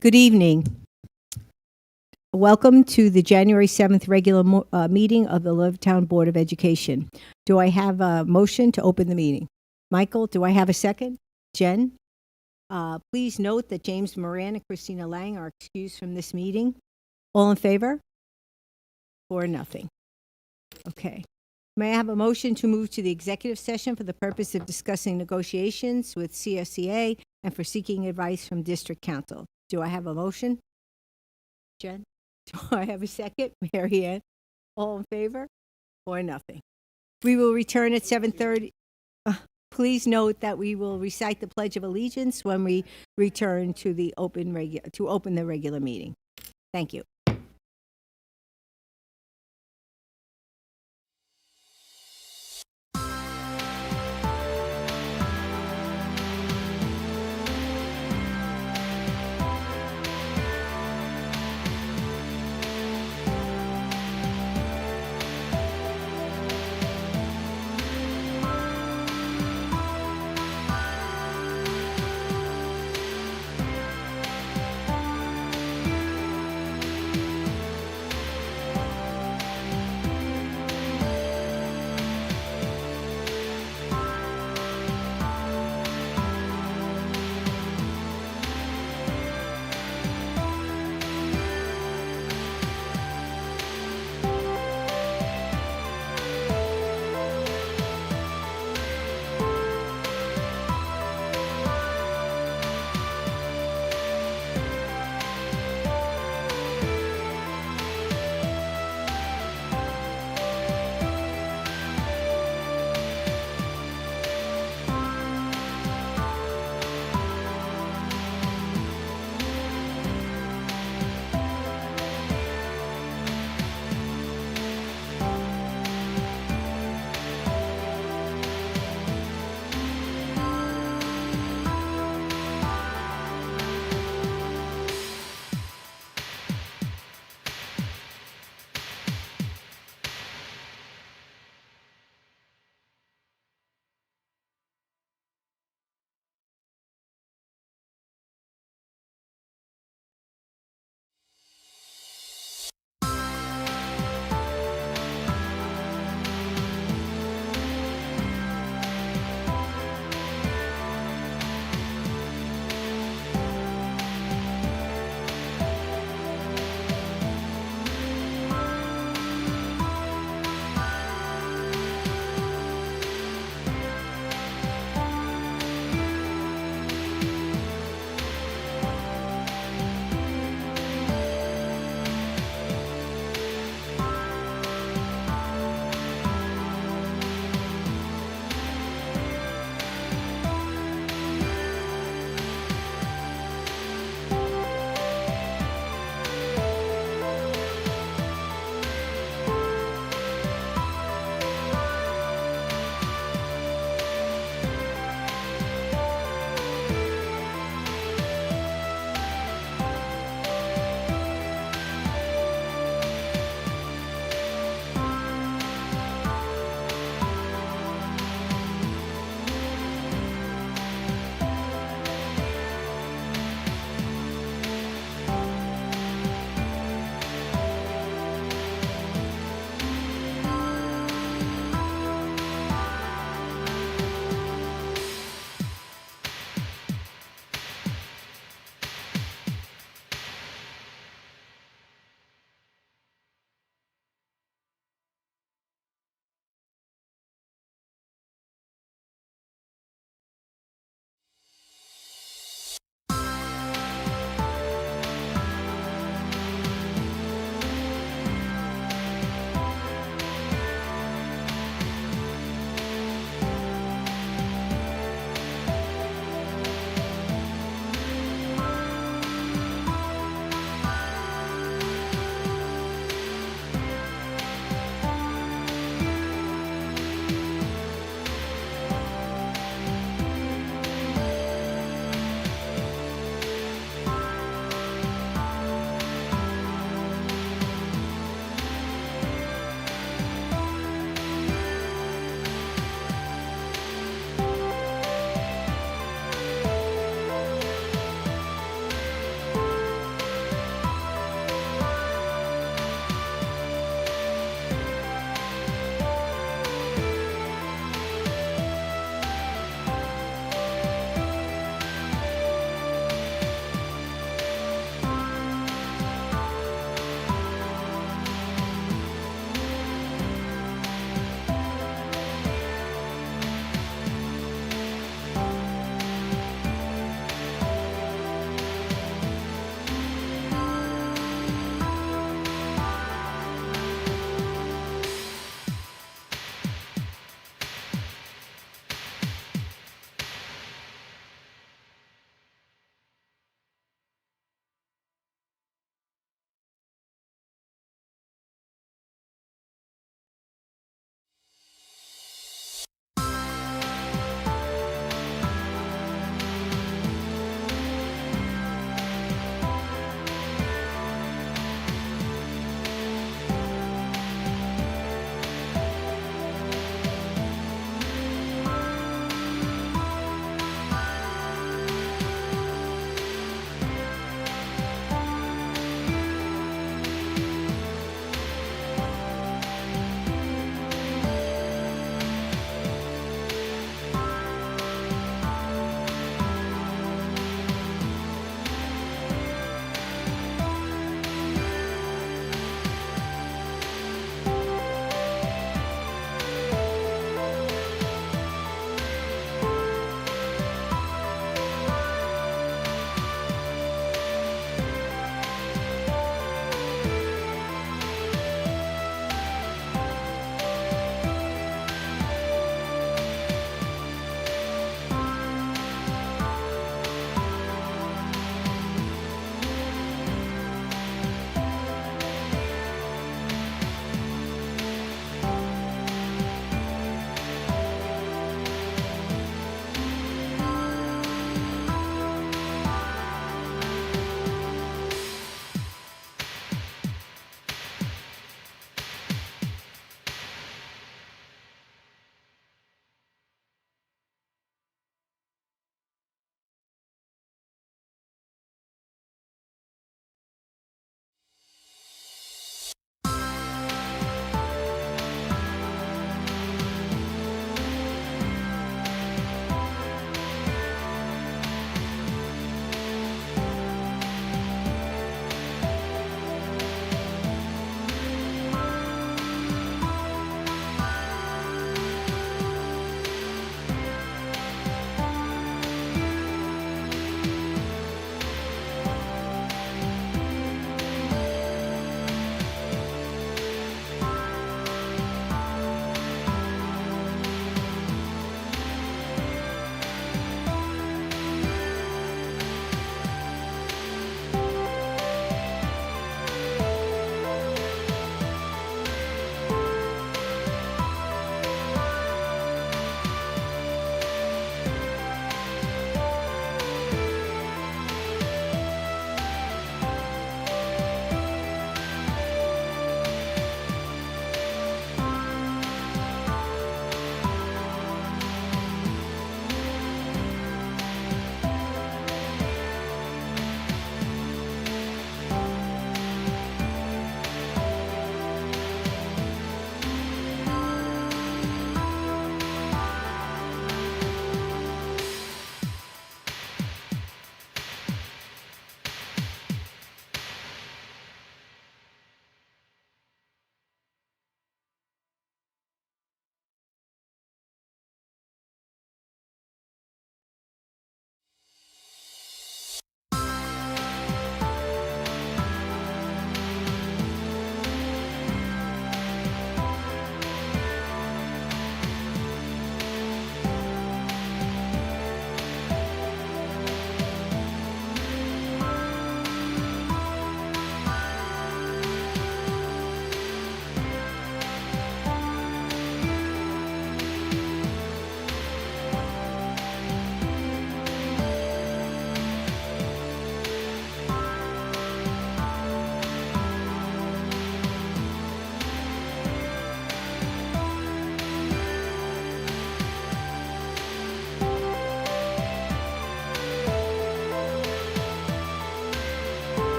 Good evening. Welcome to the January 7th regular meeting of the Levittown Board of Education. Do I have a motion to open the meeting? Michael, do I have a second? Jen? Please note that James Moran and Christina Lang are excused from this meeting. All in favor? 4-0. Okay. May I have a motion to move to the executive session for the purpose of discussing negotiations with CSEA and for seeking advice from district council? Do I have a motion? Jen? Do I have a second? Mary Ann? All in favor? 4-0. We will return at 7:30. Please note that we will recite the Pledge of Allegiance when we return to the open the regular meeting. Thank you.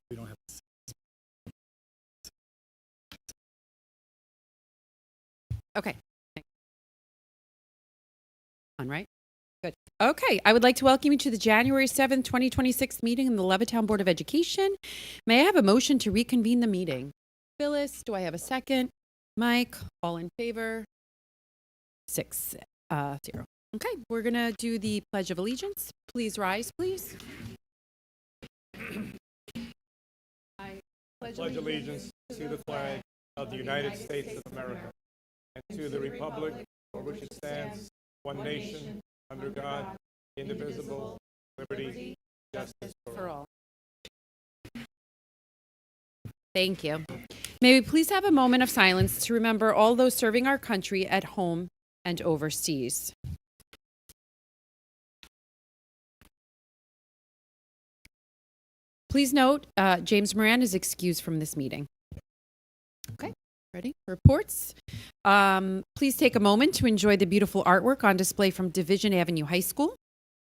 We don't have. Okay. On, right? Good. Okay. I would like to welcome you to the January 7th, 2026 meeting in the Levittown Board of Education. May I have a motion to reconvene the meeting? Phyllis, do I have a second? Mike, all in favor? 6-0. Okay. We're going to do the Pledge of Allegiance. Please rise, please. I Pledge allegiance to the flag of the United States of America and to the republic for which it stands, one nation, under God, indivisible, liberty, justice for all. Thank you. May we please have a moment of silence to remember all those serving our country at home and overseas. Please note, James Moran is excused from this meeting. Okay, ready? Reports. Please take a moment to enjoy the beautiful artwork on display from Division Avenue High School.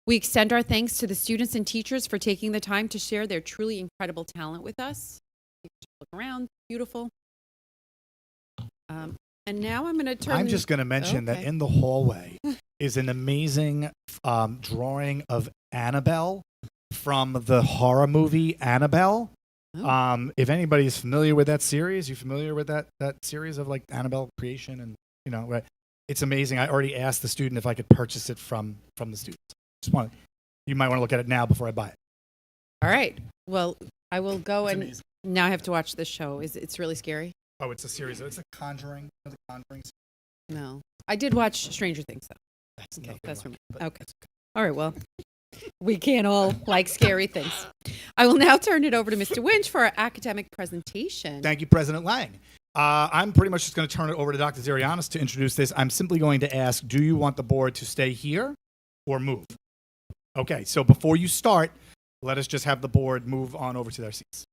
We extend our thanks to the students and teachers for taking the time to share their truly incredible talent with us. Look around, beautiful. And now I'm going to turn. I'm just going to mention that in the hallway is an amazing drawing of Annabelle from the horror movie Annabelle. Oh. If anybody is familiar with that series, you familiar with that series of like Annabelle creation, and right? It's amazing. I already asked the student if I could purchase it from the students. You might want to look at it now before I buy it. All right. Well, I will go It's and amazing. now I have to watch this show. It's really scary? Oh, it's a series. It's a Conjuring. The Conjuring. No. I did watch Stranger Things though. That's Okay, nothing that's like from it, but okay. it's All right, well, we can't all like scary things. I will now turn it over to Mr. Winch for our academic presentation. Thank you, President Lang. I'm pretty much just going to turn it over to Dr. Zarianis to introduce this. I'm simply going to ask, do you want the board to stay here or move? Okay, so before you start, let us just have the board move on over to their seats.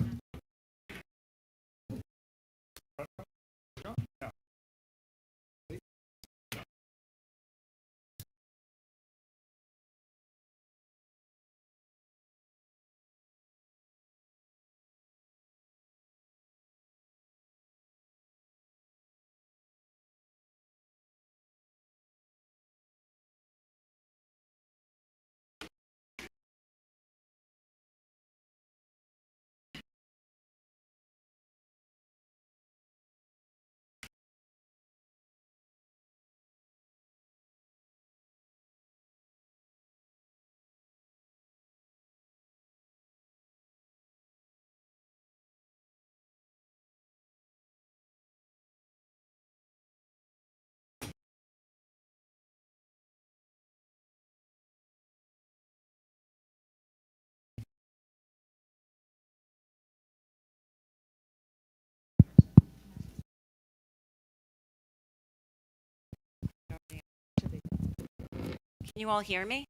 Can you all hear me?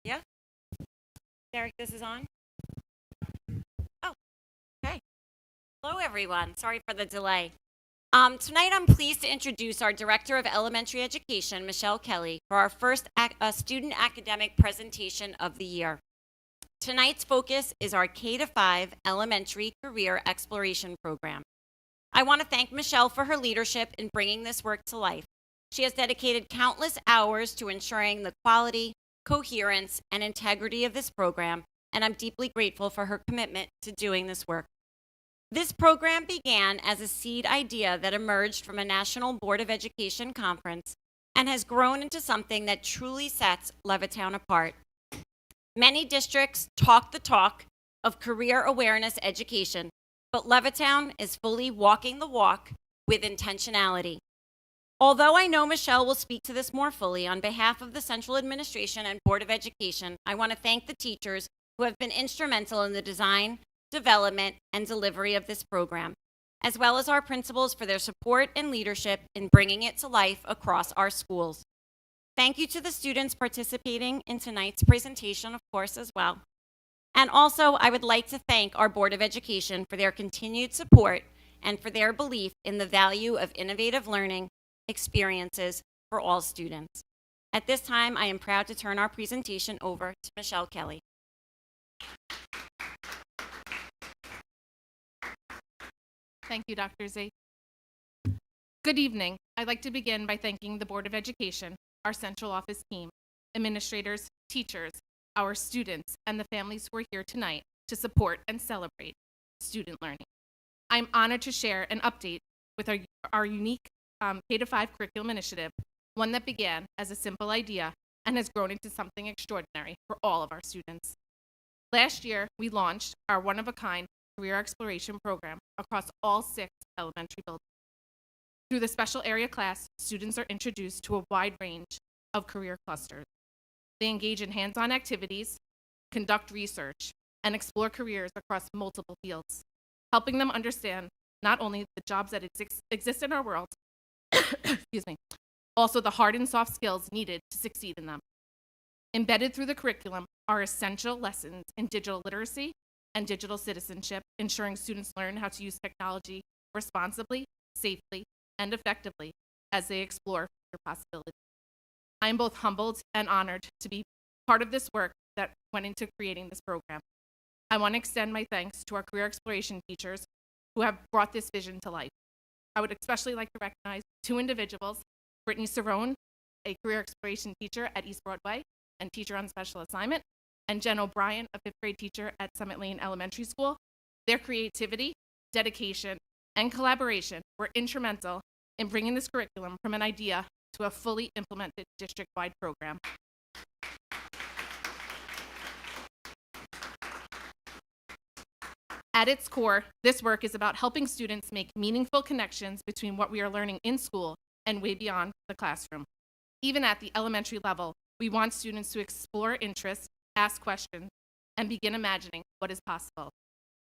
Yeah? Derek, this is on? Oh, okay. Hello, everyone. Sorry for the delay. Tonight, I'm pleased to introduce our Director of Elementary Education, Michelle Kelly, for our first student academic presentation of the year. Tonight's focus is our K-5 Elementary Career Exploration Program. I want to thank Michelle for her leadership in bringing this work to life. She has dedicated countless hours to ensuring the quality, coherence, and integrity of this program, and I'm deeply grateful for her commitment to doing this work. This program began as a seed idea that emerged from a National Board of Education conference and has grown into something that truly sets Levittown apart. Many districts talk the talk of career awareness education, but Levittown is fully walking the walk with intentionality. Although I know Michelle will speak to this more fully, on behalf of the Central Administration and Board of Education, I want to thank the teachers who have been instrumental in the design, development, and delivery of this program, as well as our principals for their support and leadership in bringing it to life across our schools. Thank you to the students participating in tonight's presentation, of course, as well. And also, I would like to thank our Board of Education for their continued support and for their belief in the value of innovative learning experiences for all students. At this time, I am proud to turn our presentation over to Michelle Kelly. Thank you, Dr. Z. Good evening. I'd like to begin by thanking the Board of Education, our central office team, administrators, teachers, our students, and the families who are here tonight to support and celebrate student learning. I'm honored to share an update with our unique K-5 curriculum initiative, one that began as a simple idea and has grown into something extraordinary for all of our students. Last year, we launched our one-of-a-kind career exploration program across all 6 elementary buildings. Through the special area class, students are introduced to a wide range of career clusters. They engage in hands-on activities, conduct research, and explore careers across multiple fields, helping them understand not only the jobs that exist in our world, excuse me, also the hard and soft skills needed to succeed in them. Embedded through the curriculum are essential lessons in digital literacy and digital citizenship, ensuring students learn how to use technology responsibly, safely, and effectively as they explore future possibilities. I am both humbled and honored to be part of this work that went into creating this program. I want to extend my thanks to our career exploration teachers who have brought this vision to life. I would especially like to recognize 2 individuals, Brittany Cerrone, a career exploration teacher at East Broadway and teacher on special assignment, and Jen O'Brien, a 5th grade teacher at Summit Lane Elementary School. Their creativity, dedication, and collaboration were instrumental in bringing this curriculum from an idea to a fully implemented district-wide program. At its core, this work is about helping students make meaningful connections between what we are learning in school and way beyond the classroom. Even at the elementary level, we want students to explore interests, ask questions, and begin imagining what is possible.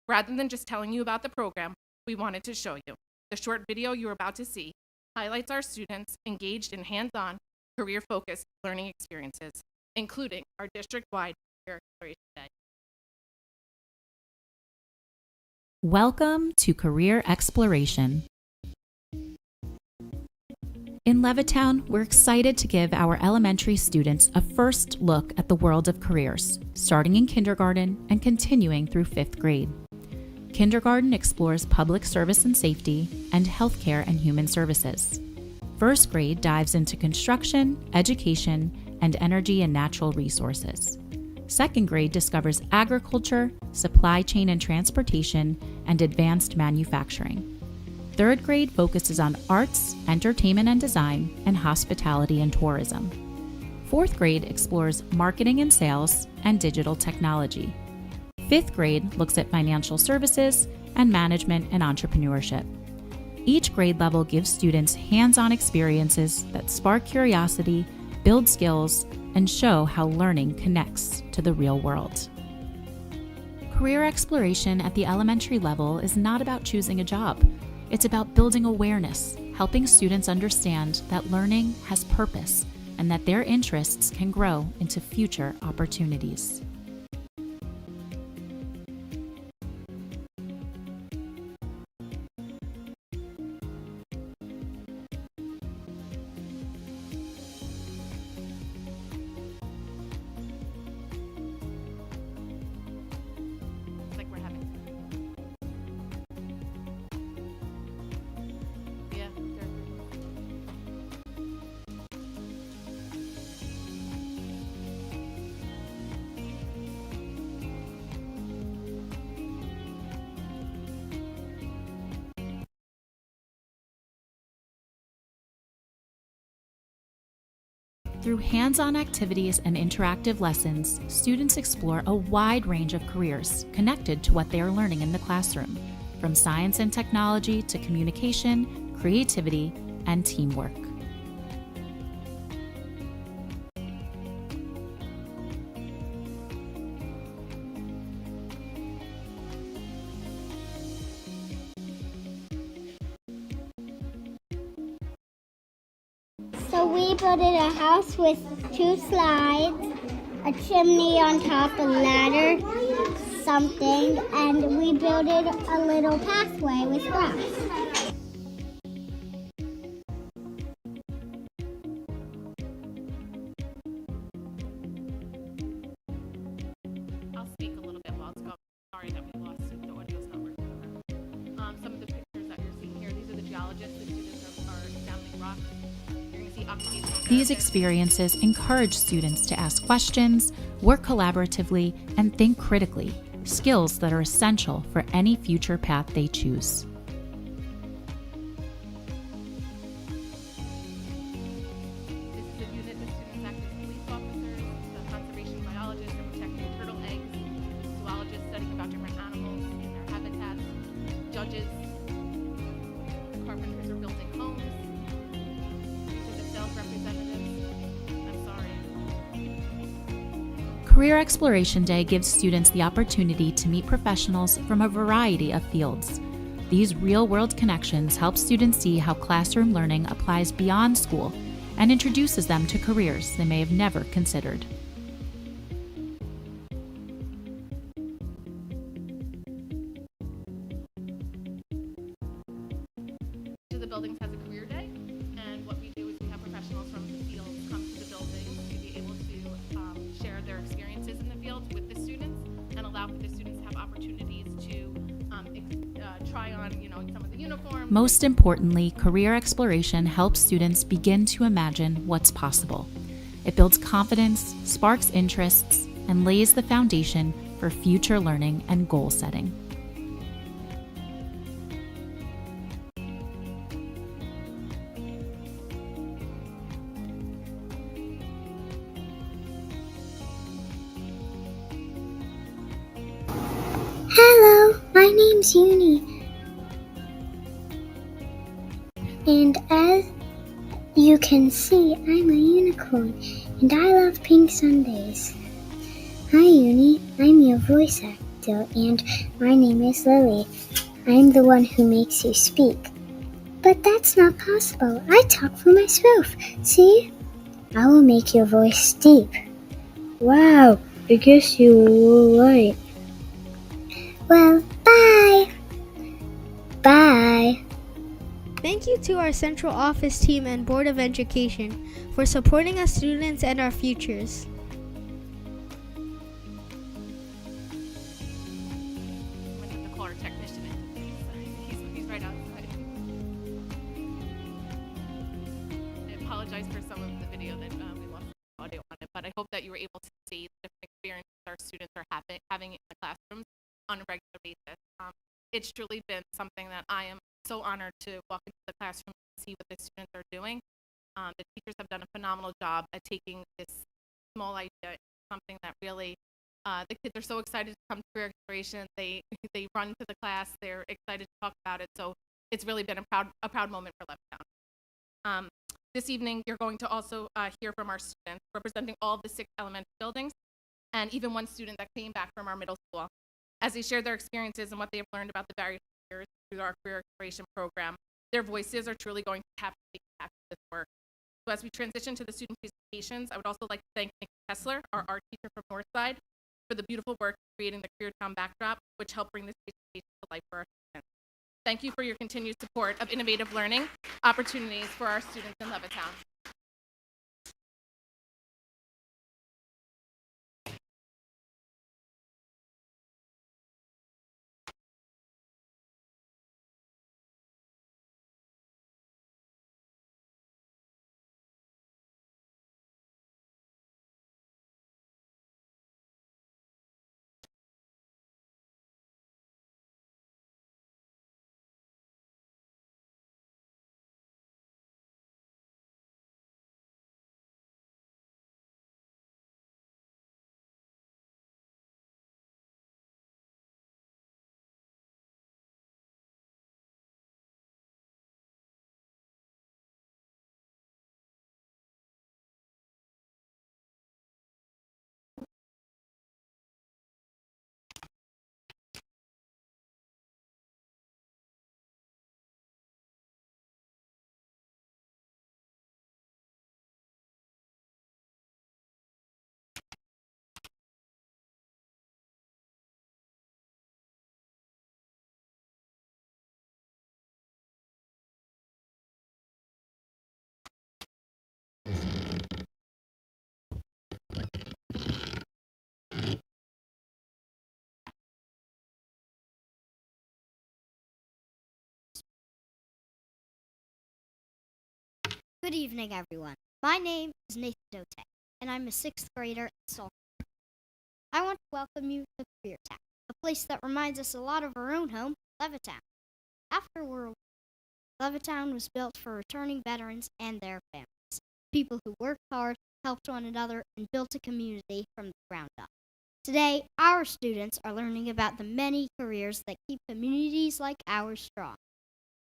Rather than just telling you about the program, we wanted to show you. The short video you're about to see highlights our students engaged in hands-on, career-focused learning experiences, including our district-wide Career Exploration Day. Welcome to Career Exploration. In Levittown, we're excited to give our elementary students a first look at the world of careers, starting in kindergarten and continuing through 5th grade. Kindergarten explores public service and safety and healthcare and human services. 1st grade dives into construction, education, and energy and natural resources. 2nd grade discovers agriculture, supply chain and transportation, and advanced manufacturing. 3rd grade focuses on arts, entertainment and design, and hospitality and tourism. 4th grade explores marketing and sales and digital technology. 5th grade looks at financial services and management and entrepreneurship. Each grade level gives students hands-on experiences that spark curiosity, build skills, and show how learning connects to the real world. Career exploration at the elementary level is not about choosing a job. It's about building awareness, helping students understand that learning has purpose and that their interests can grow into future opportunities. It's like we're having. Yeah, sure. Through hands-on activities and interactive lessons, students explore a wide range of careers connected to what they are learning in the classroom, from science and technology to communication, creativity, and teamwork. So we built a house with 2 slides, a chimney on top, a ladder, something, and we built a little pathway with grass. I'll speak a little bit while it's going. Sorry that we lost it. The audio's not working. Some of the pictures that occupational These therapist. experiences encourage students to ask questions, work collaboratively, and think critically, skills that are essential for any future path they choose. This is a unit that students act as police officers, the conservation biologists are protecting turtle eggs, zoologists studying about different animals in their habitats, judges, carpenters are building homes, these are the sales representatives. I'm sorry. Career Exploration Day gives students the opportunity to meet professionals from a variety of fields. These real-world connections help students see how classroom learning applies beyond school and introduces them to careers they may have never considered. Each of the buildings has a career day, and what we do is we have professionals from the field come to the building to be able to share their experiences in the field with the students and allow for the students to have opportunities to try on, some of the uniforms. Most importantly, career exploration helps students begin to imagine what's possible. It builds confidence, sparks interests, and lays the foundation for future learning and goal setting. Hello, my name's Uni. And as you can see, I'm a unicorn, and I love pink sundaes. Hi, Uni. I'm your voice actor, and my name is Lily. I'm the one who makes you speak. But that's not possible. I talk for myself. See? I will make your voice deep. Wow, I guess you were right. Well, bye. Bye. Thank you to our central office team and Board of Education for supporting us students and our futures. I'm gonna have to call our technician in. He's right outside. I apologize for some of the video that we lost audio on it, but I hope that you were able to see the different experiences our students are having in the classrooms on a regular basis. It's truly been something that I am so honored to walk into the classroom and see what the students are doing. The teachers have done a phenomenal job at taking this small idea into something that really, the kids are so excited to come to Career Exploration. They run to the class. They're excited to talk about it. So it's really been a proud moment for Levittown. This evening, you're going to also hear from our students representing all of the 6 elementary buildings and even one student that came back from our middle school. As they share their experiences and what they have learned about the various careers through our Career Exploration program, their voices are truly going to have to take back this work. So as we transition to the student presentations, I would also like to thank Nikki Kessler, our art teacher from Northside, for the beautiful work creating the Career Town backdrop, which helped bring this presentation to life for our students. Thank you for your continued support of innovative learning opportunities for our students in Levittown. Good evening, everyone. My name is Nathan Dote, and I'm a 6th grader at Salk. I want to welcome you to Careertown, a place that reminds us a lot of our own home, Levittown. After World War, Levittown was built for returning veterans and their families, people who worked hard, helped one another, and built a community from the ground up. Today, our students are learning about the many careers that keep communities like ours strong.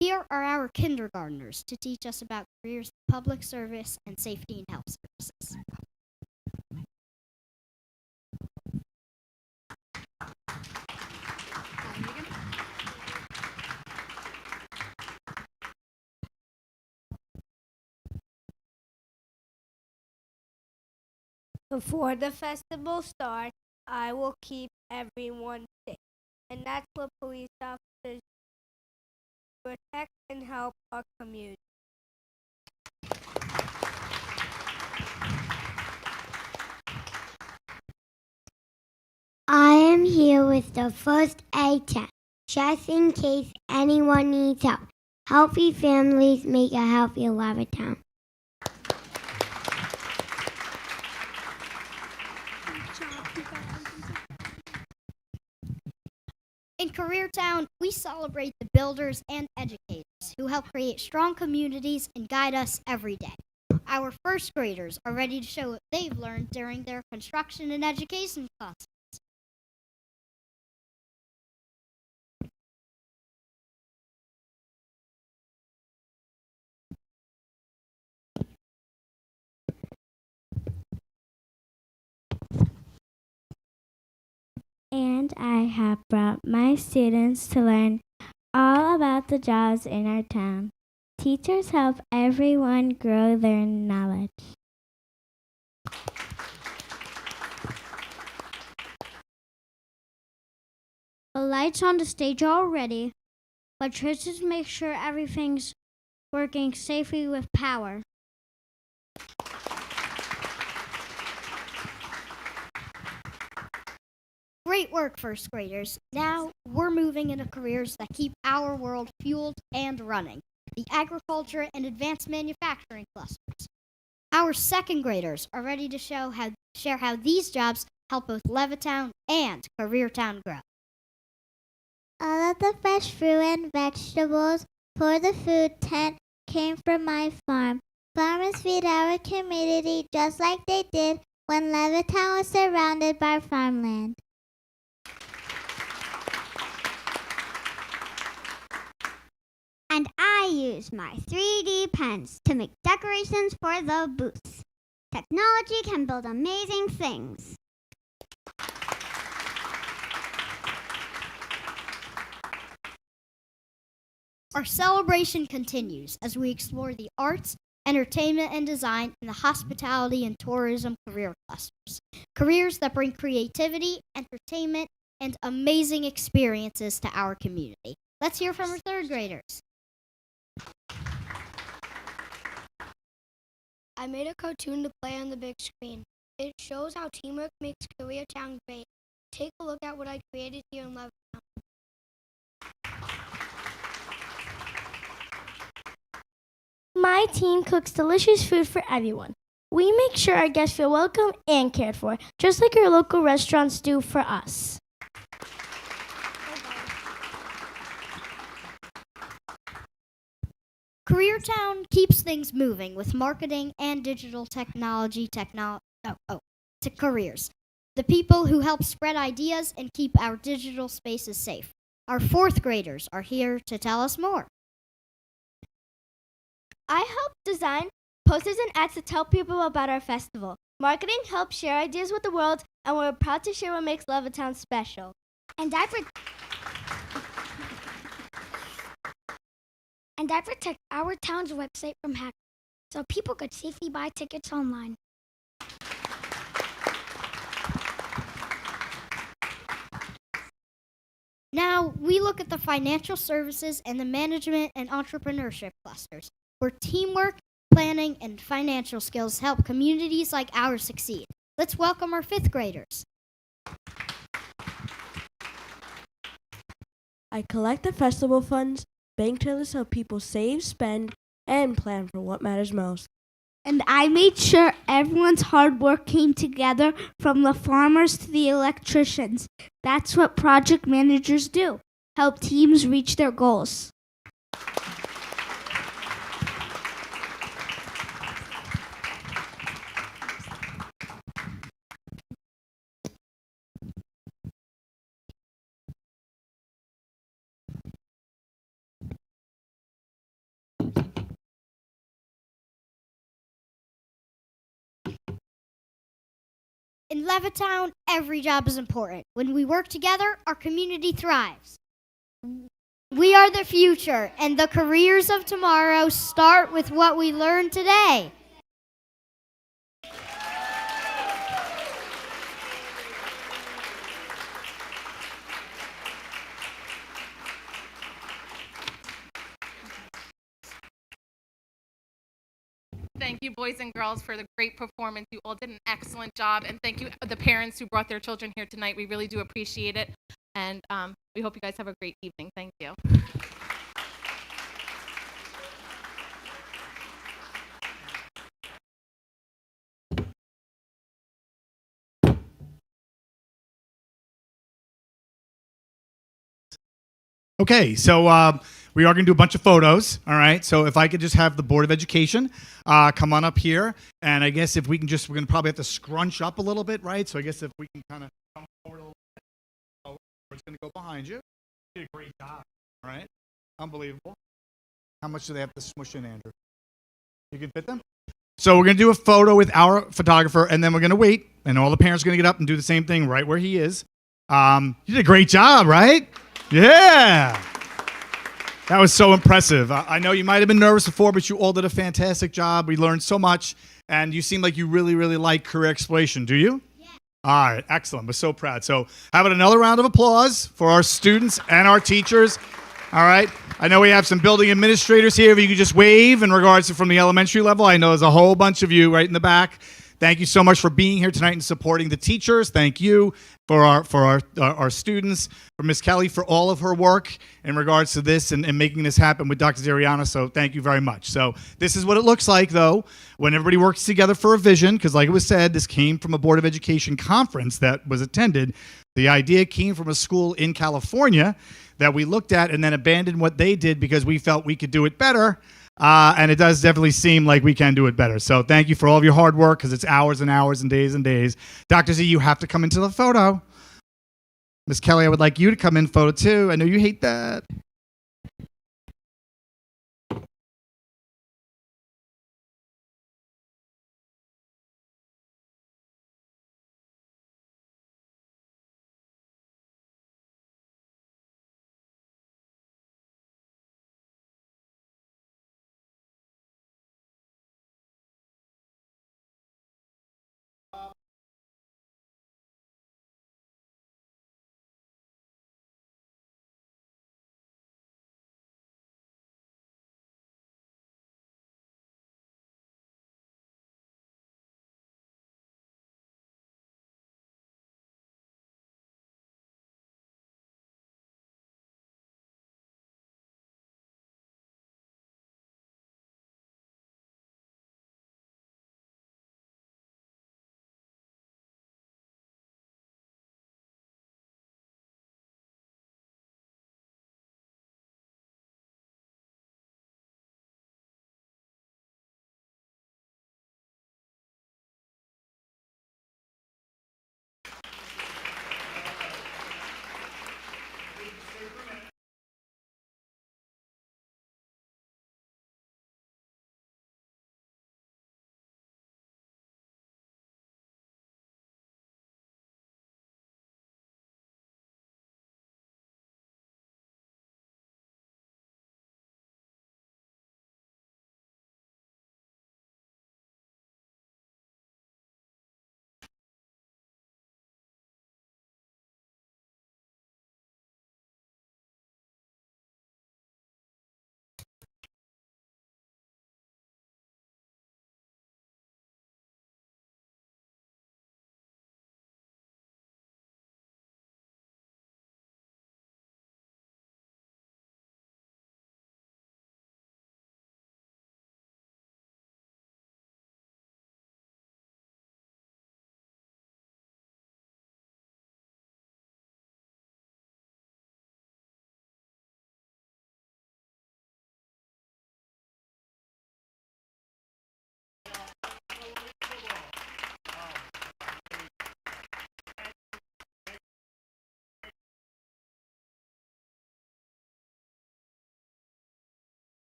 Here are our kindergartners to teach us about careers in public service and safety and health services. Before the festival starts, I will keep everyone safe. And that's what police officers protect and help our community. I am here with the first aid kit, just in case anyone needs help. Healthy families make a healthier Levittown. In Careertown, we celebrate the builders and educators who help create strong communities and guide us every day. Our first graders are ready to show what they've learned during their construction and education classes. And I have brought my students to learn all about the jobs in our town. Teachers help everyone grow their knowledge. The lights on the stage are all ready. Electricians make sure everything's working safely with power. Great work, first graders. Now we're moving into careers that keep our world fueled and running, the agriculture and advanced manufacturing clusters. Our second graders are ready to share how these jobs help both Levittown and Careertown grow. All of the fresh fruit and vegetables for the food tent came from my farm. Farmers feed our community just like they did when Levittown was surrounded by farmland. And I use my 3D pens to make decorations for the booths. Technology can build amazing things. Our celebration continues as we explore the arts, entertainment and design, and the hospitality and tourism career clusters. Careers that bring creativity, entertainment, and amazing experiences to our community. Let's hear from our third graders. I made a cartoon to play on the big screen. It shows how teamwork makes Careertown great. Take a look at what I created here in Levittown. My team cooks delicious food for everyone. We make sure our guests feel welcome and cared for, just like our local restaurants do for us. Careertown keeps things moving with marketing and digital technology to careers. The people who help spread ideas and keep our digital spaces safe. Our fourth graders are here to tell us more. I help design posters and ads to tell people about our festival. Marketing helps share ideas with the world, and we're proud to share what makes Levittown special. And I protect our town's website from hackers, so people could safely buy tickets online. Now, we look at the financial services and the management and entrepreneurship clusters, where teamwork, planning, and financial skills help communities like ours succeed. Let's welcome our fifth graders. I collect the festival funds, bank trailers help people save, spend, and plan for what matters most. And I made sure everyone's hard work came together, from the farmers to the electricians. That's what project managers do, help teams reach their goals. In Levittown, every job is important. When we work together, our community thrives. We are the future, and the careers of tomorrow start with what we learn today. Thank you, boys and girls, for the great performance. You all did an excellent job. And thank you, the parents who brought their children here tonight. We really do appreciate it. And we hope you guys have a great evening. Thank you. Okay, so we are going to do a bunch of photos, all right? So if I could just have the Board of Education come on up here, and I guess if we can just, we're going to probably have to scrunch up a little bit, right? So I guess if we can kind of come forward a little bit. Oh, it's going to go behind you. You did a great job, all right? Unbelievable. How much do they have to smush in, Andrew? You can fit them? So we're going to do a photo with our photographer, and then we're going to wait, and all the parents are going to get up and do the same thing right where he is. You did a great job, right? Yeah. That was so impressive. I know you might have been nervous before, but you all did a fantastic job. We learned so much, and you seem like you really, really like career exploration. Do you? Yeah. All right, excellent. We're so proud. So how about another round of applause for our students and our teachers? All right. I know we have some building administrators here. If you could just wave in regards to from the elementary level. I know there's a whole bunch of you right in the back. Thank you so much for being here tonight and supporting the teachers. Thank you for our students, for Miss Kelly for all of her work in regards to this and making this happen with Dr. Zariana. So thank you very much. So this is what it looks like, though, when everybody works together for a vision, because like it was said, this came from a Board of Education conference that was attended. The idea came from a school in California that we looked at and then abandoned what they did because we felt we could do it better. And it does definitely seem like we can do it better. So thank you for all of your hard work, because it's hours and hours and days and days. Dr. Z, you have to come into the photo. Miss Kelly, I would like you to come in photo too. I know you hate that.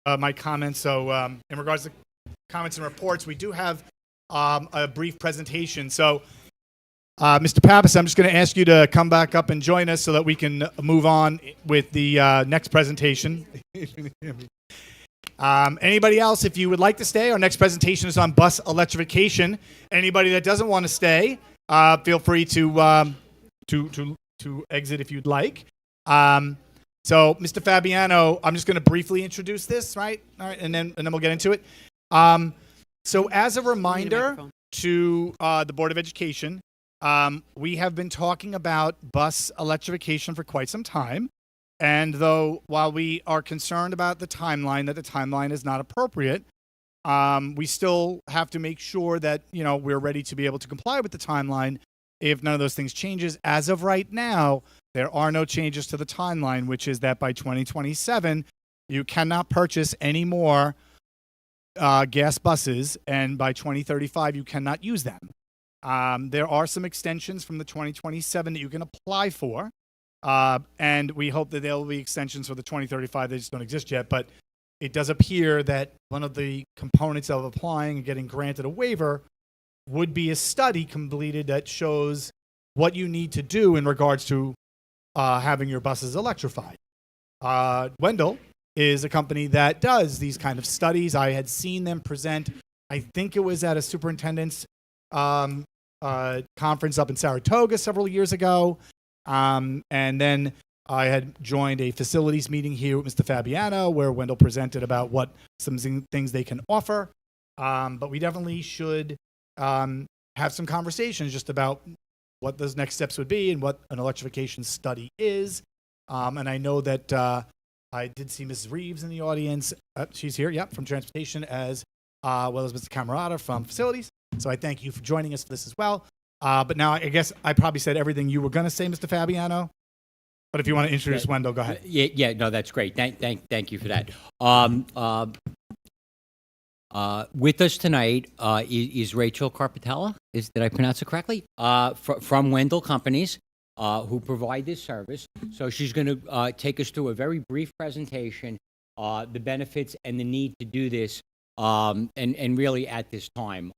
my comments. So in regards to comments and reports, we do have a brief presentation. So Mr. Pappas, I'm just going to ask you to come back up and join us so that we can move on with the next presentation. Anybody else, if you would like to stay, our next presentation is on bus electrification. Anybody that doesn't want to stay, feel free to exit if you'd like. So, Mr. Fabiano, I'm just going to briefly introduce this, right? All right, and then we'll get into it. So, as a reminder to the Board of Education, we have been talking about bus electrification for quite some time. And though, while we are concerned about the timeline, that the timeline is not appropriate, we still have to make sure that, you know, we're ready to be able to comply with the timeline if none of those things changes. As of right now, there are no changes to the timeline, which is that by 2027, you cannot purchase any more gas buses, and by 2035, you cannot use them. There are some extensions from the 2027 that you can apply for. And we hope that there will be extensions for the 2035. They just don't exist yet. But it does appear that one of the components of applying and getting granted a waiver would be a study completed that shows what you need to do in regards to having your buses electrified. Wendell is a company that does these kind of studies. I had seen them present, I think it was at a superintendent's conference up in Saratoga several years ago. And then I had joined a facilities meeting here with Mr. Fabiano where Wendell presented about what some things they can offer. But we definitely should have some conversations just about what those next steps would be and what an electrification study is. And I know that I did see Mrs. Reeves in the audience. She's here, yep, from transportation, as well as Mr. Camerata from facilities. So I thank you for joining us for this as well. But now I guess I probably said everything you were going to say, Mr. Fabiano. But if you want to introduce Wendell, go ahead. Yeah, no, that's great. Thank you for that. With us tonight is Rachel Carpatella. Did I pronounce it correctly? From Wendell Companies, who provide this service. So she's going to take us through a very brief presentation, the benefits and the need to do this, and really at this time.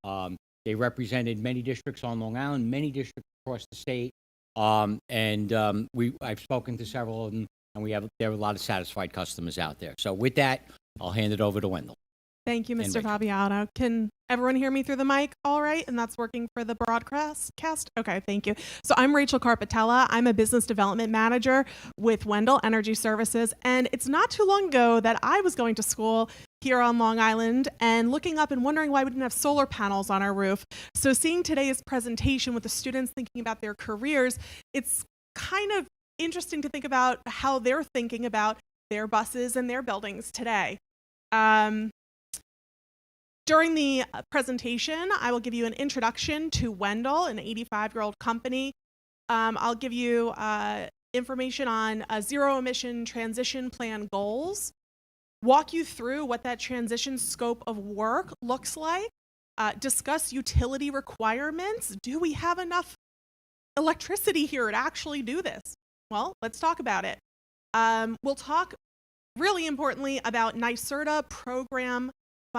They represented many districts on Long Island, many districts across the state, and I've spoken to several of them, and there are a lot of satisfied customers out there. So with that, I'll hand it over to Wendell. Thank you, Mr. Fabiano. Can everyone hear me through the mic all right? And that's working for the broadcast? Okay, thank you. So I'm Rachel Carpatella. I'm a business development manager with Wendell Energy Services. And it's not too long ago that I was going to school here on Long Island and looking up and wondering why we didn't have solar panels on our roof. So seeing today's presentation with the students thinking about their careers, it's kind of interesting to think about how they're thinking about their buses and their buildings today. During the presentation, I will give you an introduction to Wendell, an 85-year-old company. I'll give you information on zero emission transition plan goals, walk you through what that transition scope of work looks like, discuss utility requirements. Do we have enough electricity here to actually do this? Well, let's talk about it. We'll talk, really importantly, about NYSERDA program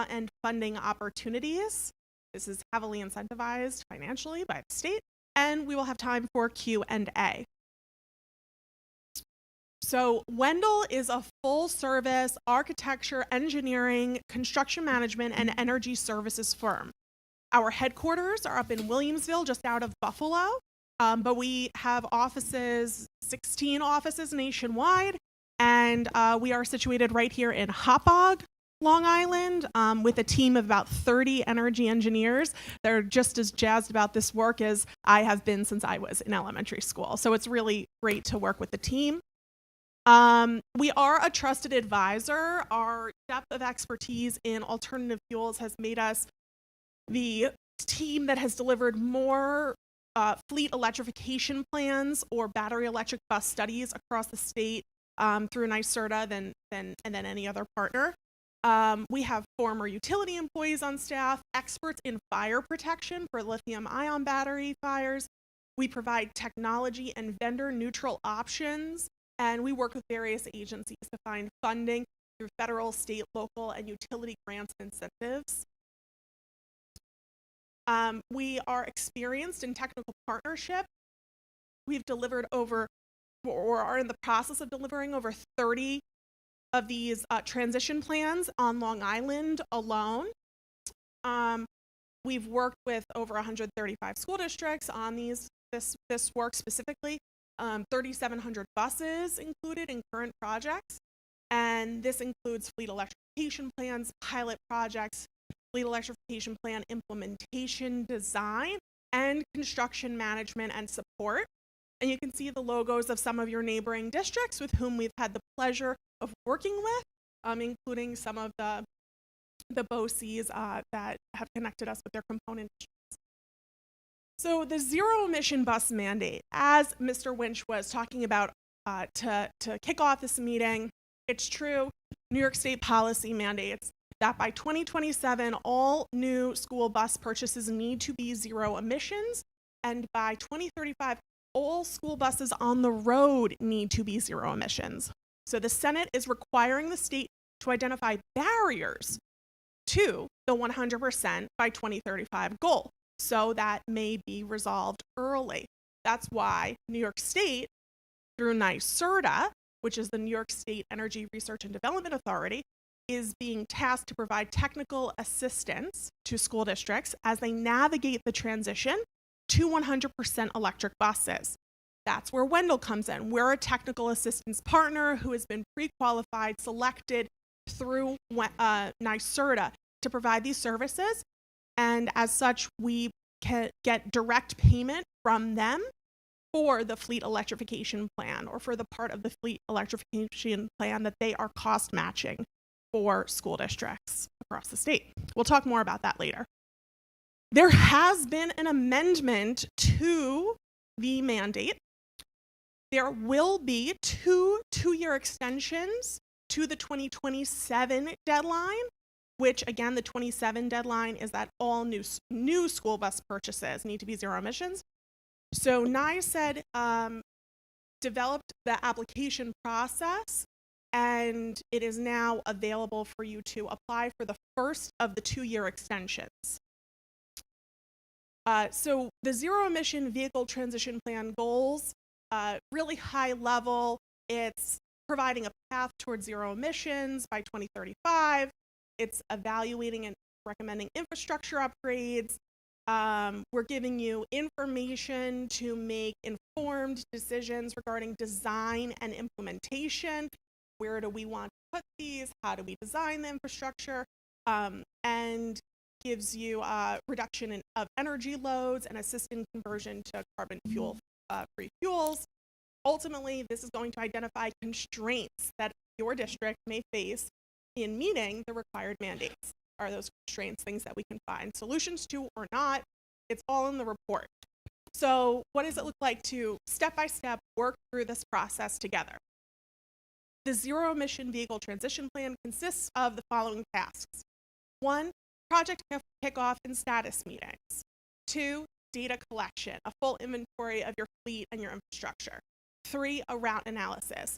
and funding opportunities. This is heavily incentivized financially by the state, and we will have time for Q&A. So Wendell is a full-service architecture, engineering, construction management, and energy services firm. Our headquarters are up in Williamsville, just out of Buffalo, but we have 16 offices nationwide, and we are situated right here in Hauppauge, Long Island, with a team of about 30 energy engineers. They're just as jazzed about this work as I have been since I was in elementary school. So it's really great to work with the team. We are a trusted advisor. Our depth of expertise in alternative fuels has made us the team that has delivered more fleet electrification plans or battery electric bus studies across the state through NYSERDA than any other partner. We have former utility employees on staff, experts in fire protection for lithium-ion battery fires. We provide technology and vendor-neutral options, and we work with various agencies to find funding through federal, state, local, and utility grants and incentives. We are experienced in technical partnership. We've delivered over, or are in the process of delivering over 30 of these transition plans on Long Island alone. We've worked with over 135 school districts on this work specifically. 3,700 buses included in current projects, and this includes fleet electrification plans, pilot projects, fleet electrification plan implementation, design, and construction management and support. And you can see the logos of some of your neighboring districts with whom we've had the pleasure of working with, including some of the BOCES that have connected us with their component districts. So the zero emission bus mandate, as Mr. Winch was talking about to kick off this meeting, it's true, New York State policy mandates that by 2027, all new school bus purchases need to be zero emissions, and by 2035, all school buses on the road need to be zero emissions. So the Senate is requiring the state to identify barriers to the 100% by 2035 goal, so that may be resolved early. That's why New York State, through NYSERDA, which is the New York State Energy Research and Development Authority, is being tasked to provide technical assistance to school districts as they navigate the transition to 100% electric buses. That's where Wendell comes in. We're a technical assistance partner who has been pre-qualified, selected through NYSERDA to provide these services. And as such, we can get direct payment from them for the fleet electrification plan, or for the part of the fleet electrification plan that they are cost matching for school districts across the state. We'll talk more about that later. There has been an amendment to the mandate. There will be two-year extensions to the 2027 deadline, which again, the 27 deadline is that all new school bus purchases need to be zero emissions. So NYSED developed the application process, and it is now available for you to apply for the first of the 2-year extensions. So the zero emission vehicle transition plan goals, really high level. It's providing a path towards zero emissions by 2035. It's evaluating and recommending infrastructure upgrades. We're giving you information to make informed decisions regarding design and implementation. Where do we want to put these? How do we design the infrastructure? And gives you a reduction of energy loads and assist in conversion to carbon free fuels. Ultimately, this is going to identify constraints that your district may face in meeting the required mandates. Are those constraints things that we can find solutions to or not? It's all in the report. So what does it look like to step-by-step work through this process together? The zero emission vehicle transition plan consists of the following tasks. 1, project kickoff and status meetings. 2, data collection, a full inventory of your fleet and your infrastructure. 3, a route analysis.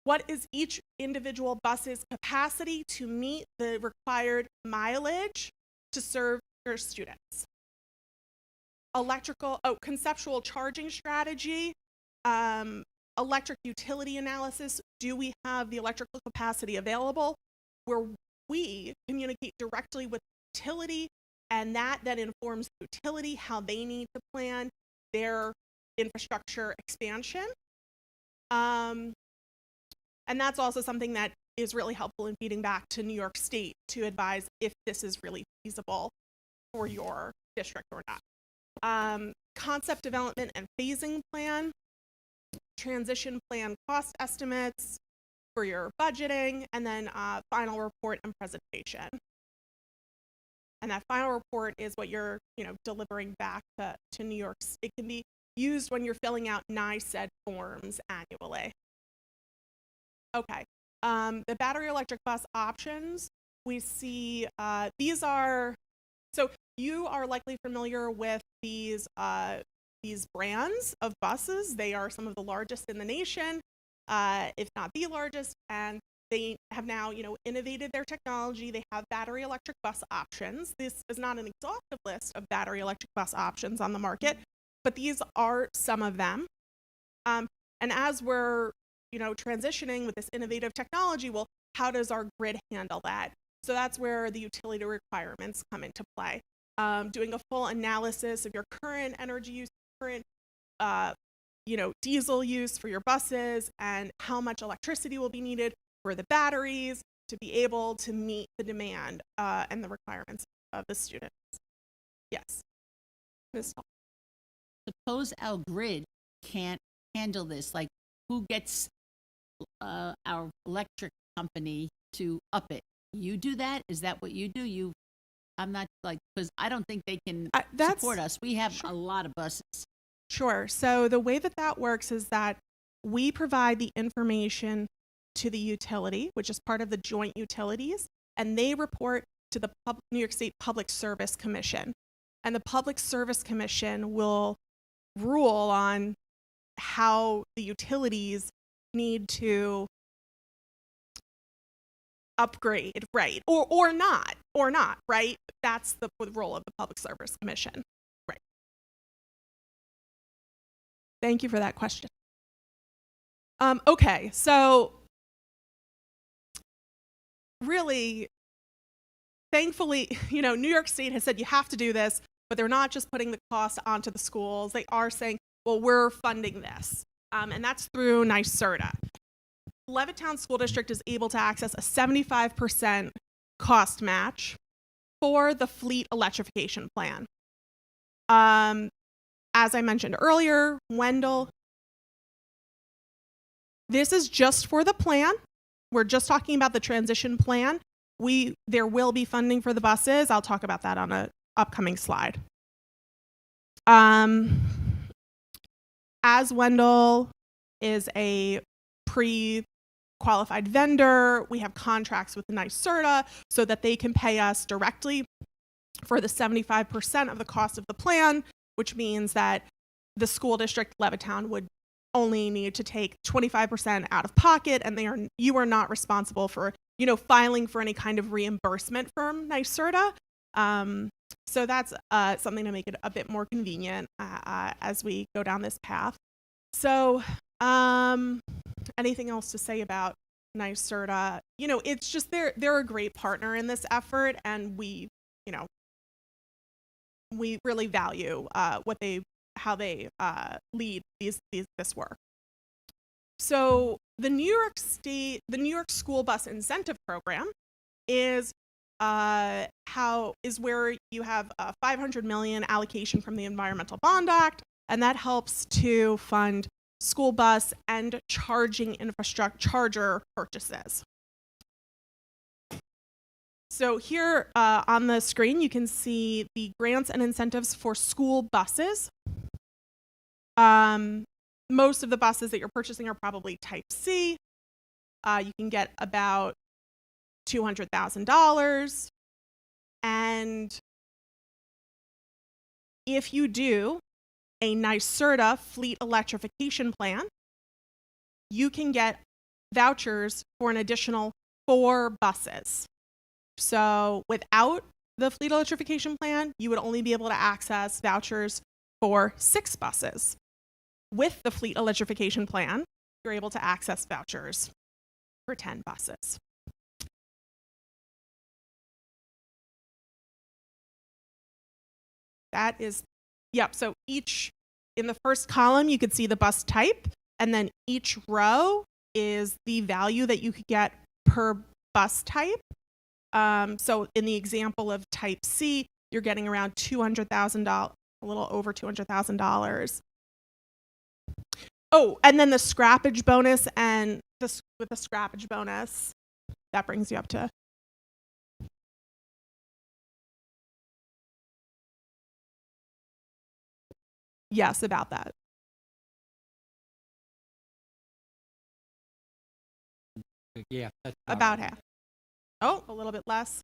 What is each individual bus's capacity to meet the required mileage to serve your students? Conceptual charging strategy, electric utility analysis. Do we have the electrical capacity available? Where we communicate directly with the utility, and that then informs the utility how they need to plan their infrastructure expansion. And that's also something that is really helpful in feeding back to New York State to advise if this is really feasible for your district or not. Concept development and phasing plan, transition plan cost estimates for your budgeting, and then final report and presentation. And that final report is what you're delivering back to New York. It can be used when you're filling out NYSED forms annually. Okay, the battery electric bus options, we see these are, so you are likely familiar with these brands of buses. They are some of the largest in the nation, if not the largest, and they have now, innovated their technology. They have battery electric bus options. This is not an exhaustive list of battery electric bus options on the market, but these are some of them. And as we're, transitioning with this innovative technology, well, how does our grid handle that? So that's where the utility requirements come into play. Doing a full analysis of your current energy use, current diesel use for your buses, and how much electricity will be needed for the batteries to be able to meet the demand and the requirements of the students. Yes. Ms. Hall. Suppose our grid can't handle this. Like, who gets our electric company to up it? You do that? Is that what you do? I'm not because I don't think they can support us. We have a lot of buses. Sure. So the way that works is that we provide the information to the utility, which is part of the joint utilities, and they report to the New York State Public Service Commission. And the Public Service Commission will rule on how the utilities need to upgrade, right? Or not, right? That's the role of the Public Service Commission. Right. Thank you for that question. Okay, so really, thankfully, New York State has said you have to do this, but they're not just putting the cost onto the schools. They are saying, well, we're funding this, and that's through NYSERDA. Levittown School District is able to access a 75% cost match for the fleet electrification plan. As I mentioned earlier, Wendell, this is just for the plan. We're just talking about the transition plan. There will be funding for the buses. I'll talk about that on an upcoming slide. As Wendell is a pre-qualified vendor, we have contracts with NYSERDA so that they can pay us directly for the 75% of the cost of the plan, which means that the school district, Levittown, would only need to take 25% out of pocket, and you are not responsible for, filing for any kind of reimbursement from NYSERDA. So that's something to make it a bit more convenient as we go down this path. So anything else to say about NYSERDA? It's just they're a great partner in this effort, and we really value how they lead this work. So the New York School Bus Incentive Program is where you have a $500 million allocation from the Environmental Bond Act, and that helps to fund school bus and charging charger purchases. So here on the screen, you can see the grants and incentives for school buses. Most of the buses that you're purchasing are probably Type C. You can get about $200,000. And if you do a NYSERDA fleet electrification plan, you can get vouchers for an additional 4 buses. So without the fleet electrification plan, you would only be able to access vouchers for 6 buses. With the fleet electrification plan, you're able to access vouchers for 10 buses. That is, so in the first column, you could see the bus type, and then each row is the value that you could get per bus type. So in the example of Type C, you're getting around $200,000, a little over $200,000. Oh, and then the scrappage bonus, and with the scrappage bonus, that brings you up to about that. Yeah, that's about half. Oh, a little bit less.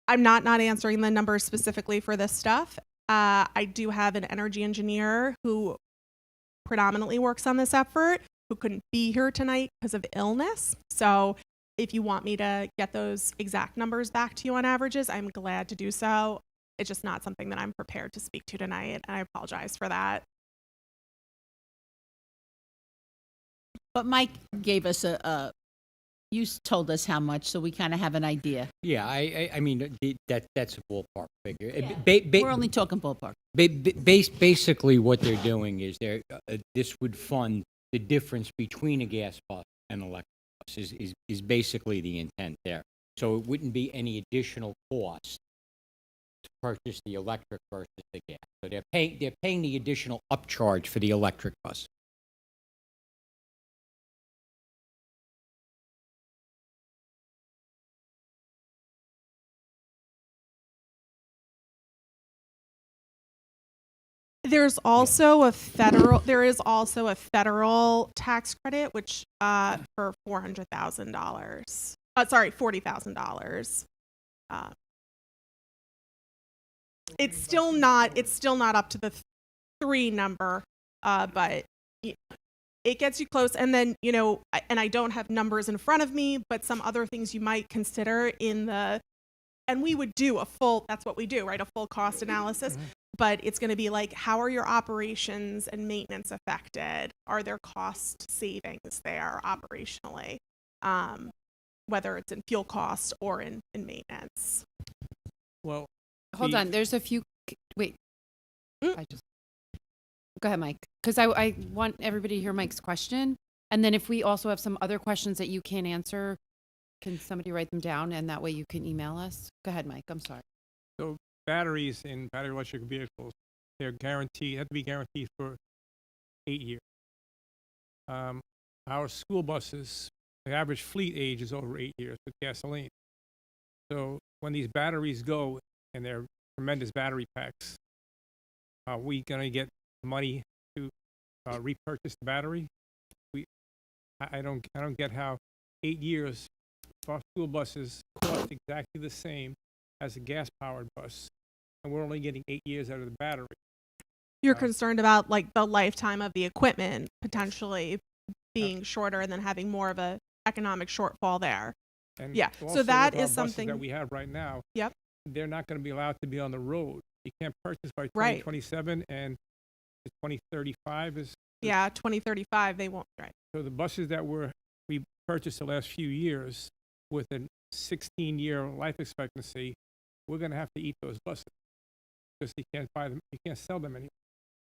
I'm not answering the numbers specifically for this stuff. I do have an energy engineer who predominantly works on this effort, who couldn't be here tonight because of illness. So if you want me to get those exact numbers back to you on averages, I'm glad to do so. It's just not something that I'm prepared to speak to tonight, and I apologize for that. But Mike gave us you told us how much, so we kind of have an idea. Yeah, I mean, that's a ballpark figure. We're only talking ballpark. Basically, what they're doing is this would fund the difference between a gas bus and electric bus is basically the intent there. So it wouldn't be any additional cost to purchase the electric versus the gas. So they're paying the additional upcharge for the electric bus. There is also a federal tax credit, which for $400,000. $40,000. It's still not up to the 3 number, but it gets you close. And then, and I don't have numbers in front of me, but some other things you might consider and we would do that's what we do, right? A full cost analysis. Mm-hmm. But it's going to be like, how are your operations and maintenance affected? Are there cost savings there operationally? Whether it's in fuel costs or in maintenance. Well, Hold on. There's a few. Wait. Go ahead, Mike. Because I want everybody to hear Mike's question. And then if we also have some other questions that you can't answer, can somebody write them down? And that way you can email us. Go ahead, Mike. I'm sorry. So batteries in battery electric vehicles, they're guaranteed, have to be guaranteed for 8 years. Our school buses, the average fleet age is over 8 years with gasoline. So when these batteries go, and they're tremendous battery packs, are we going to get money to repurchase the battery? I don't get how 8 years for our school buses cost exactly the same as a gas-powered bus, and we're only getting 8 years out of the battery. You're concerned about like the lifetime of the equipment potentially being shorter and then having more of a economic shortfall there. And yeah, also so that with our is something buses that we have right now. Yep. They're not going to be allowed to be on the road. You can't purchase by Right. 2027, and 2035 is. Yeah, 2035 they won't. Right. So the buses that we purchased the last few years with a 16-year life expectancy, we're going to have to eat those buses because you can't buy them, you can't sell them anymore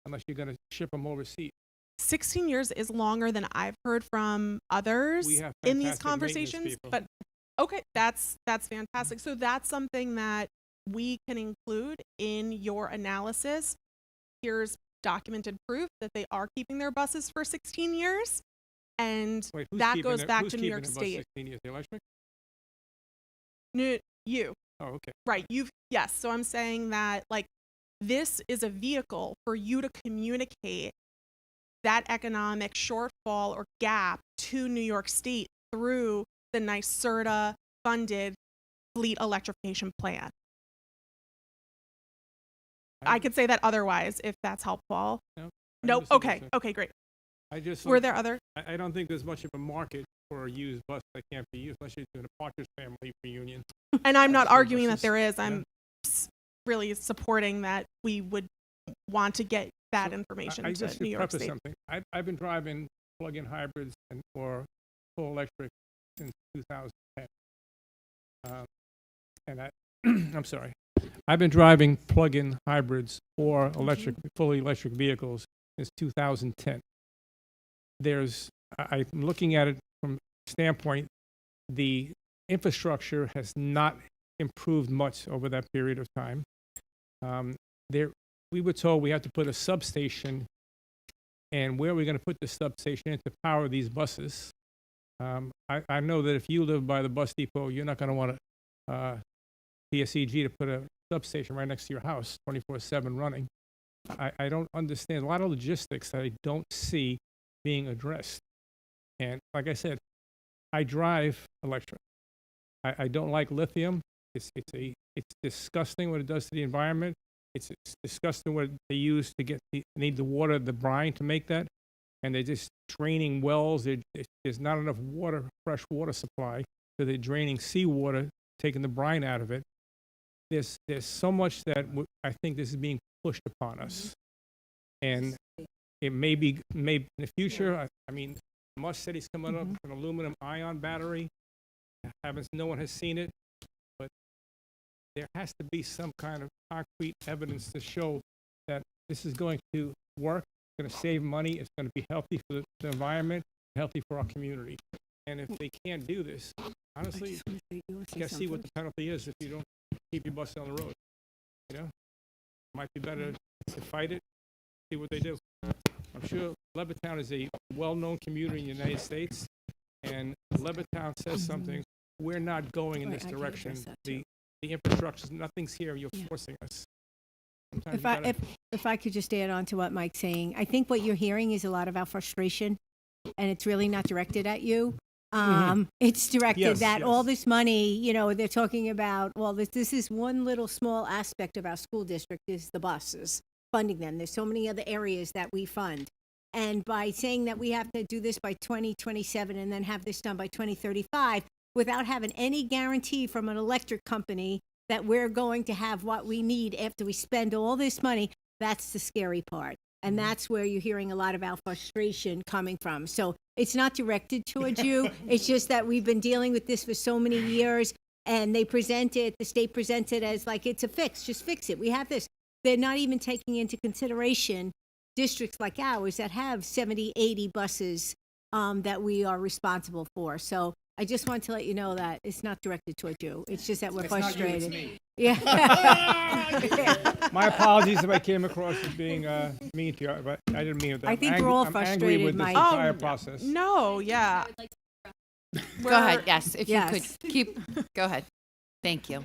unless you're going to ship them overseas. 16 years is longer than I've heard from others We have in these fantastic conversations, maintenance people. but okay, that's fantastic. So that's something that we can include in your analysis. Here's documented proof that they are keeping their buses for 16 years, and Wait, who's that keeping goes it- back who's to New keeping York the bus State. 16 years, the electric? No, you. Oh, okay. Right. Yes. So I'm saying that like this is a vehicle for you to communicate that economic shortfall or gap to New York State through the NYSERDA funded fleet electrification plan. I could say that otherwise if that's helpful. No. Nope. Okay. Okay, great. I just Were there other? I don't think there's much of a market for a used bus that can't be used unless you're doing a Partridge Family reunion. And I'm not School arguing that buses, there is. yeah. I'm really supporting that we would want to get that information I to just New should York preface State. something. I've been driving plug-in hybrids or full electric since 2010. And I'm sorry. I've been driving plug-in hybrids or fully electric vehicles since 2010. I'm looking at it from standpoint, the infrastructure has not improved much over that period of time. We were told we had to put a substation, and where are we going to put the substation in to power these buses? I know that if you live by the bus depot, you're not going to want PSEG to put a substation right next to your house, 24/7 running. I don't understand a lot of logistics that I don't see being addressed. And like I said, I drive electric. I don't like lithium. It's disgusting what it does to the environment. It's disgusting what they use to get need the water, the brine to make that, and they're just draining wells. There's not enough water, fresh water supply, so they're draining seawater, taking the brine out of it. There's so much that I think this is being pushed upon us, and it may in the future. I mean, Mush City's coming up with an aluminum ion battery. No one has seen it, but there has to be some kind of concrete evidence to show that this is going to work, it's going to save money, it's going to be healthy for the environment, healthy for our community. And if they can't do this, honestly, you got to see what the penalty is if you don't keep your bus on the road. You know, might be better to fight it, see what they do. I'm sure Levittown is a well-known community in the United States, and Levittown says something. We're not going in this direction. The infrastructure, nothing's here. You're forcing us. If I could just add on to what Mike's saying, I think what you're hearing is a lot of our frustration, and it's really not directed at you. It's directed that all this money, they're talking about, well, this is one little small aspect of our school district is the buses, funding them. There's so many other areas that we fund. And by saying that we have to do this by 2027 and then have this done by 2035, without having any guarantee from an electric company that we're going to have what we need after we spend all this money, that's the scary part. And that's where you're hearing a lot of our frustration coming from. So it's not directed towards you. It's just that we've been dealing with this for so many years, and the state presents it as like it's a fix, just fix it. We have this. They're not even taking into consideration districts like ours that have 70, 80 buses that we are responsible for. So I just want to let you know that it's not directed towards you. It's just that we're frustrated. Not you, it's me. Yeah. My apologies if I came across as being mean to you, but I didn't mean it. I think we're all I'm frustrated, angry with this Mike. entire process. No, yeah. Go ahead. Yes, if you could keep. Go ahead. Thank you.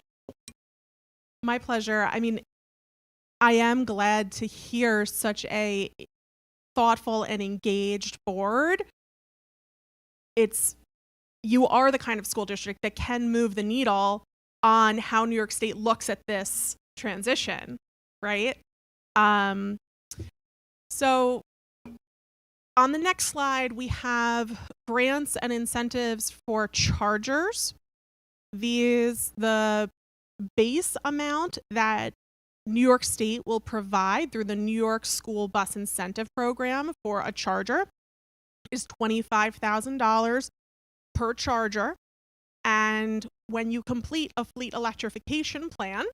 My pleasure. I mean, I am glad to hear such a thoughtful and engaged board. You are the kind of school district that can move the needle on how New York State looks at this transition, right? So on the next slide, we have grants and incentives for chargers. The base amount that New York State will provide through the New York School Bus Incentive Program for a charger is $25,000 per charger. And when you complete a fleet electrification plan,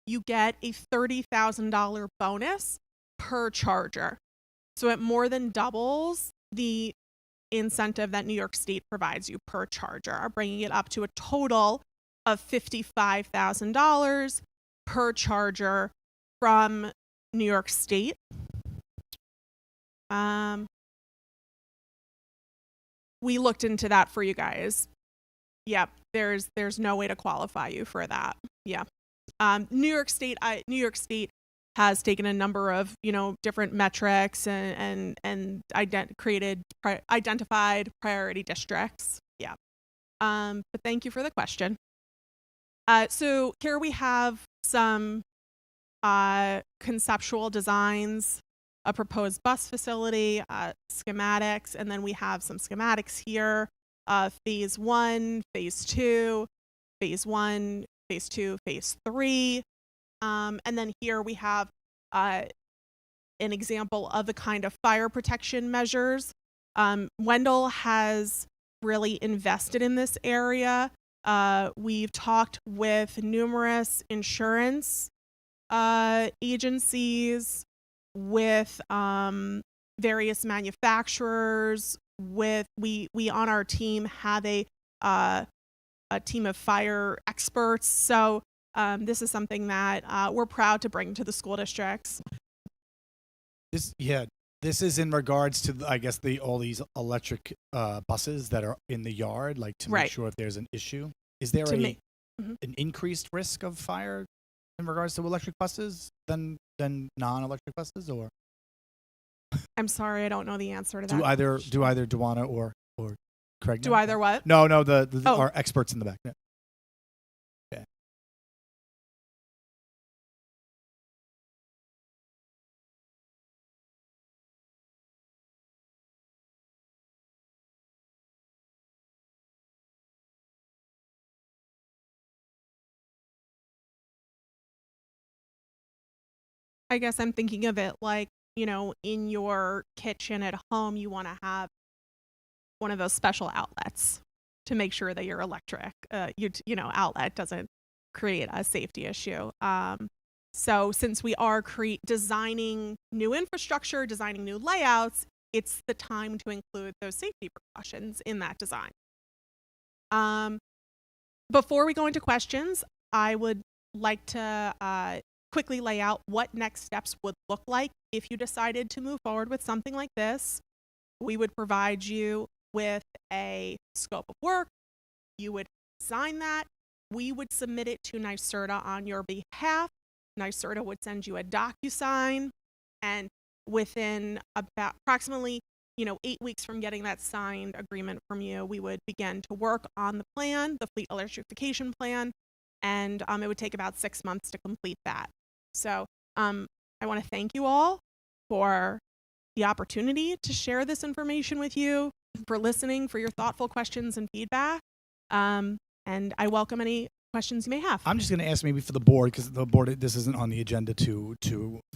you get a $30,000 bonus per charger. So it more than doubles the incentive that New York State provides you per charger, bringing it up to a total of $55,000 per charger from New York State. We looked into that for you guys. Yep, there's no way to qualify you for that. Yeah. New York State has taken a number of, different metrics and identified priority districts. Yeah. But thank you for the question. So here we have some conceptual designs, a proposed bus facility, schematics, and then we have some schematics here. Phase 1, phase 2, phase 1, phase 2, phase 3. And then here we have an example of the kind of fire protection measures. Wendell has really invested in this area. We've talked with numerous insurance agencies, with various manufacturers. We on our team have a team of fire experts. So this is something that we're proud to bring to the school districts. This is in regards to, I guess, all these electric buses that are in the yard, like to make sure if there's an issue. Is there an increased risk of fire in regards to electric buses than non-electric buses, or? I'm sorry, I don't know the answer to that. Do either Duana or Craig? Do either what? No, our experts in the back. Yeah. I guess I'm thinking of it like, you know, in your kitchen at home, you want to have one of those special outlets to make sure that your electric, outlet doesn't create a safety issue. So since we are designing new infrastructure, designing new layouts, it's the time to include those safety precautions in that design. Before we go into questions, I would like to quickly lay out what next steps would look like if you decided to move forward with something like this. We would provide you with a scope of work. You would sign that. We would submit it to NYSERDA on your behalf. NYSERDA would send you a DocuSign, and within about approximately 8 weeks from getting that signed agreement from you, we would begin to work on the plan, the fleet electrification plan, and it would take about 6 months to complete that. So I want to thank you all for the opportunity to share this information with you, for listening, for your thoughtful questions and feedback, and I welcome any questions you may have. I'm just going to ask maybe for the board, because the board, this isn't on the agenda to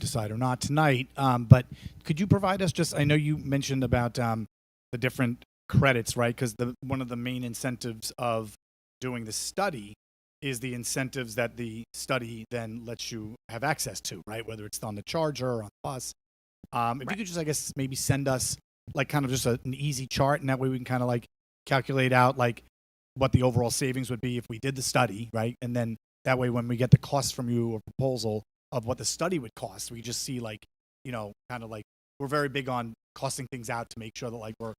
decide or not tonight, but could you provide us I know you mentioned about the different credits, right? Because one of the main incentives of doing the study is the incentives that the study then lets you have access to, right? Whether it's on the charger or on the bus. If you could just, I guess, maybe send us like kind of just an easy chart, and that way we can kind of like calculate out like what the overall savings would be if we did the study, right? And then that way when we get the cost from you or proposal of what the study would cost, we just see like, kind of like we're very big on costing things out to make sure that like we're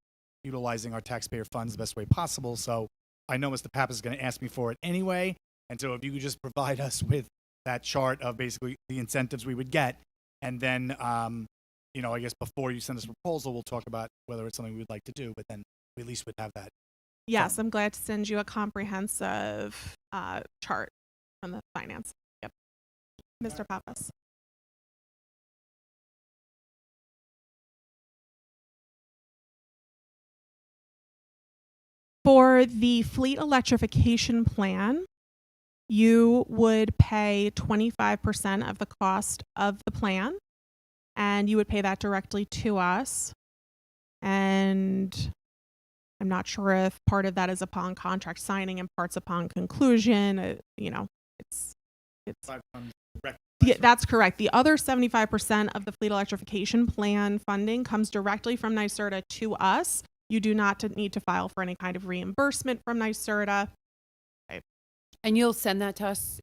utilizing our taxpayer funds the best way possible. So I know Mr. Pappas is going to ask me for it anyway. And so if you could just provide us with that chart of basically the incentives we would get, and then, I guess before you send us a proposal, we'll talk about whether it's something we'd like to do, but then we at least would have that. Yes, I'm glad to send you a comprehensive chart from the finance. Yep. Mr. Pappas. For the fleet electrification plan, you would pay 25% of the cost of the plan, and you would pay that directly to us. And I'm not sure if part of that is upon contract signing and parts upon conclusion. That's correct. The other 75% of the fleet electrification plan funding comes directly from NYSERDA to us. You do not need to file for any kind of reimbursement from NYSERDA. Okay. And you'll send that to us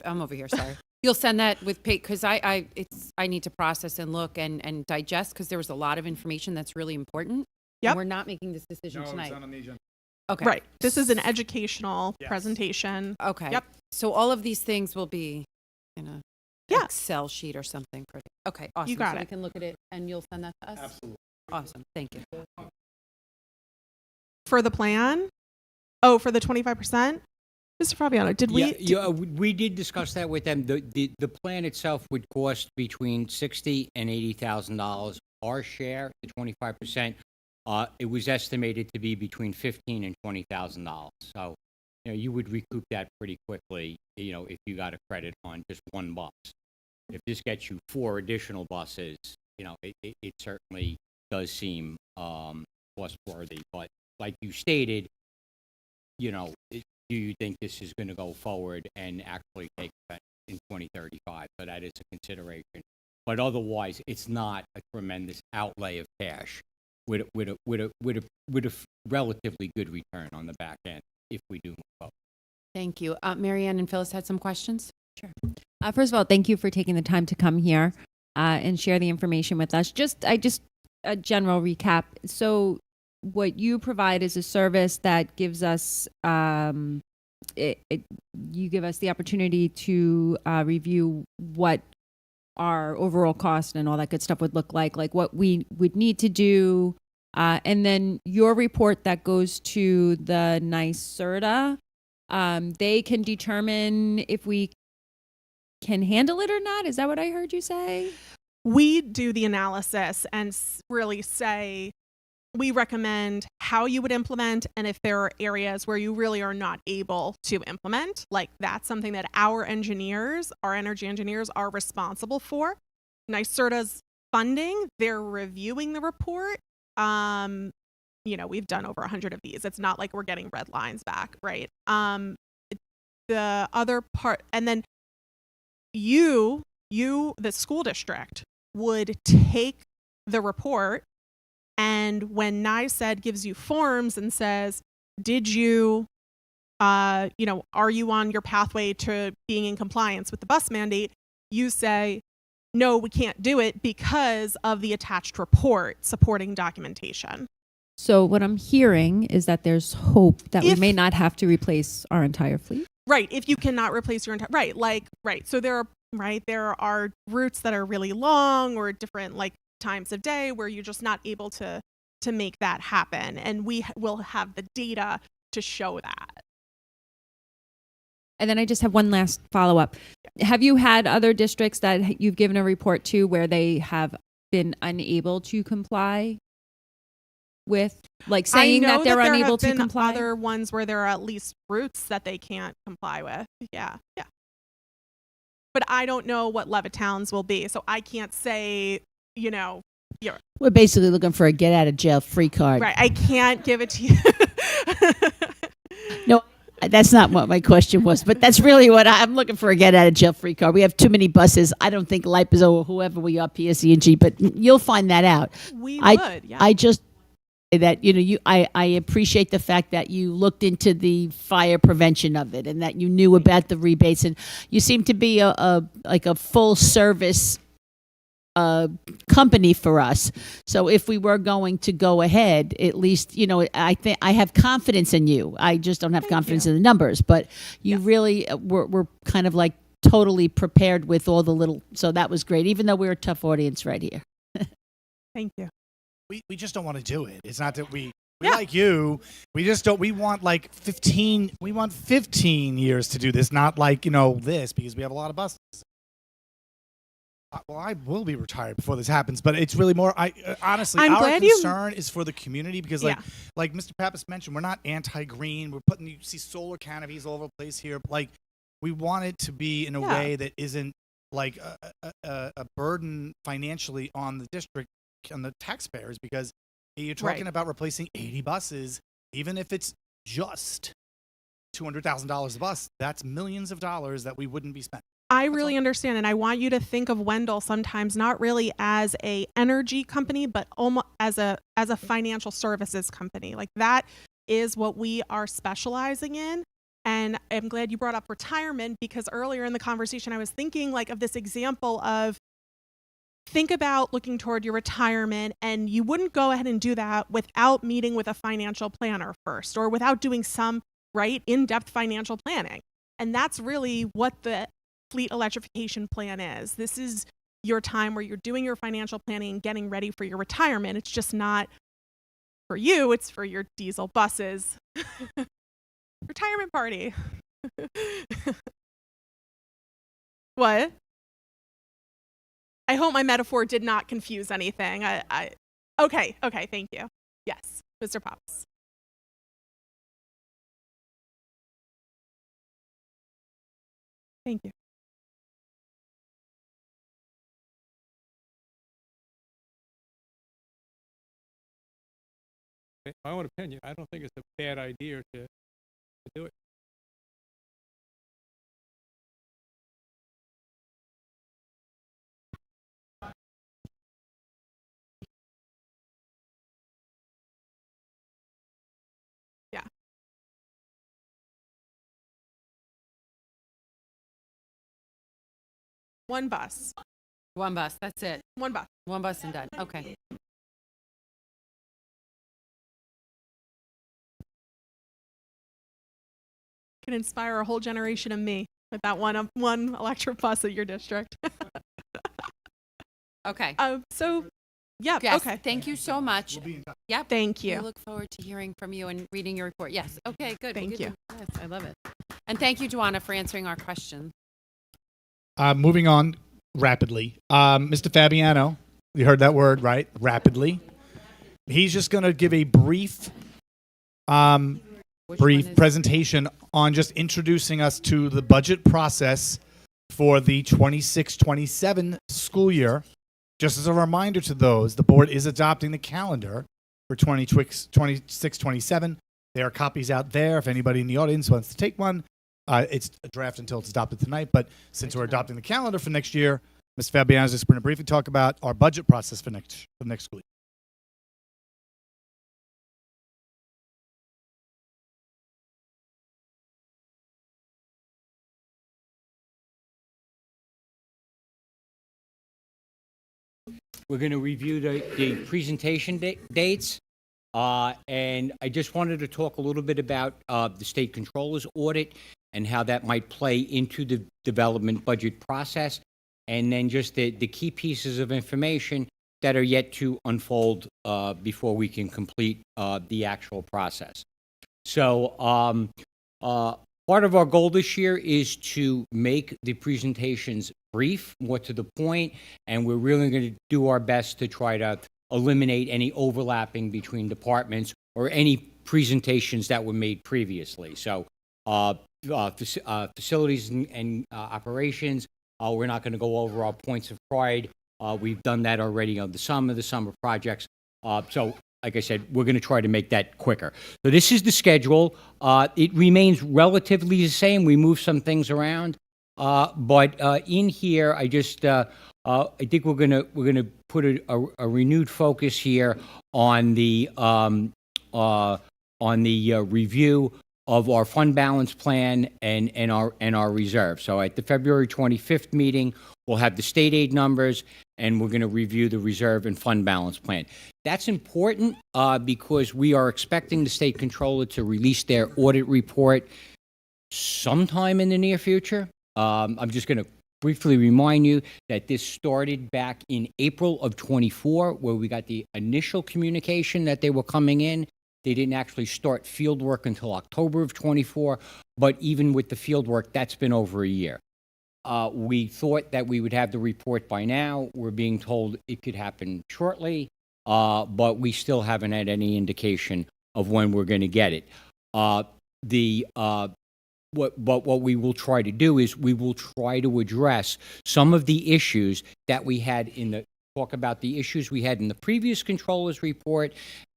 I'm over here, sorry. You'll send that with pay, because I need to process and look and digest, because there was a lot of information that's really important. Yep. And we're not making this decision tonight. It's not on the agenda. Okay. Right. This is an educational presentation. Okay. Yep. So all of these things will be in a Excel sheet or something. Okay. Awesome. You got so it. we can look at it and you'll send that to us? Absolutely. Awesome. Thank you. For the plan? Oh, for the 25%? Mr. Fabiano, did we? We did discuss that with them. The plan itself would cost between $60,000 and $80,000. Our share, the 25%, it was estimated to be between $15,000 and $20,000. So, you would recoup that pretty quickly, if you got a credit on just one bus. If this gets you 4 additional buses, it certainly does seem cost worthy. But like you stated, do you think this is going to go forward and actually take effect in 2035? So that is a consideration. But otherwise, it's not a tremendous outlay of cash with a relatively good return on the back end if we do move forward. Thank you. Marianne and Phyllis had some questions? Sure. First of all, thank you for taking the time to come here and share the information with us. Just a general recap. So what you provide is a service that gives us, you give us the opportunity to review what our overall cost and all that good stuff would look like what we would need to do. And then your report that goes to the NYSERDA, they can determine if we can handle it or not. Is that what I heard you say? We do the analysis and really say, we recommend how you would implement, and if there are areas where you really are not able to implement, like that's something that our energy engineers are responsible for. NYSERDA's funding. They're reviewing the report. We've done over 100 of these. It's not like we're getting red lines back, right? The other part, and then you, the school district, would take the report, and when NYSED gives you forms and says, did you, are you on your pathway to being in compliance with the bus mandate? You say, no, we can't do it because of the attached report supporting documentation. So what I'm hearing is that there's hope that we may not have to replace our entire fleet. Right. If you cannot replace your entire, right. So there are routes that are really long or different times of day where you're just not able to make that happen. And we will have the data to show that. And then I just have one last follow-up. Have you had other districts that you've given a report to where they have been unable to comply with, saying that they're unable to comply? Other ones where there are at least routes that they can't comply with. Yeah. But I don't know what Levittown's will be, so I can't say, We're basically looking for a get out of jail free card. Right. I can't give it to you. No, that's not what my question was, but that's really what I'm looking for, a get out of jail free card. We have too many buses. I don't think LIPA or whoever we are, PSE&G, but you'll find that out. We would, yeah. I just that I appreciate the fact that you looked into the fire prevention of it and that you knew about the rebates, and you seem to be a full service company for us. So if we were going to go ahead, at least I think I have confidence in you. I just don't have confidence in the numbers, but you really were kind of totally prepared with all the little. So that was great, even though we're a tough audience right here. Thank you. We just don't want to do it. It's not that we like you. We just don't. We want 15. We want 15 years to do this, not this, because we have a lot of buses. Well, I will be retired before this happens, but it's really more. Honestly, I'm our glad concern is for the community because, like Mr. Pappas mentioned, we're not anti-green. We're putting, you see solar canopies all over the place here. We want it to be in a way that isn't a burden financially on the district and the taxpayers, because you're talking about replacing 80 buses, even if it's just $200,000 a bus. That's millions of dollars that we wouldn't be spending. I really understand, and I want you to think of Wendell sometimes not really as a energy company, but almost as a financial services company. That is what we are specializing in. And I'm glad you brought up retirement, because earlier in the conversation I was thinking of this example of, think about looking toward your retirement, and you wouldn't go ahead and do that without meeting with a financial planner first, or without doing some in-depth financial planning. And that's really what the fleet electrification plan is. This is your time where you're doing your financial planning and getting ready for your retirement. It's just not for you, it's for your diesel buses. Retirement party. What? I hope my metaphor did not confuse anything. Okay, thank you. Yes, Mr. Pops. Thank you. My own opinion, I don't think it's a bad idea to do it. Yeah. One bus. One bus, that's it. One bus. One bus and done. Okay. Can inspire a whole generation of me with that one electric bus at your district. Okay. Yes, okay. Thank you so much. Yep. Thank you. We look forward to hearing from you and reading your report. Yes. Okay, good. Thank you. Yes, I love it. And thank you, Joanna, for answering our question. Moving on rapidly. Mr. Fabiano, you heard that word, right? Rapidly. He's just going to give a brief presentation on just introducing us to the budget process for the 26-27 school year. Just as a reminder to those, the board is adopting the calendar for 26-27. There are copies out there if anybody in the audience wants to take one. It's a draft until it's adopted tonight, but since we're adopting the calendar for next year, Ms. Fabiano is going to briefly talk about our budget process for next school year. We're going to review the presentation dates. And I just wanted to talk a little bit about the state controller's audit and how that might play into the development budget process, and then just the key pieces of information that are yet to unfold before we can complete the actual process. So part of our goal this year is to make the presentations brief, more to the point, and we're really going to do our best to try to eliminate any overlapping between departments or any presentations that were made previously. So facilities and operations, we're not going to go over our points of pride. We've done that already on the summer projects. So like I said, we're going to try to make that quicker. So this is the schedule. It remains relatively the same. We move some things around. But in here, I just I think we're gonna put a renewed focus here on the review of our fund balance plan and our reserve. So at the February 25th meeting, we'll have the state aid numbers, and we're going to review the reserve and fund balance plan. That's important because we are expecting the state controller to release their audit report sometime in the near future. I'm just going to briefly remind you that this started back in April of 24, where we got the initial communication that they were coming in. They didn't actually start field work until October of 24, but even with the field work, that's been over a year. We thought that we would have the report by now. We're being told it could happen shortly, but we still haven't had any indication of when we're going to get it. What we will try to do is we will try to address some of the issues that we had talk about the issues we had in the previous controller's report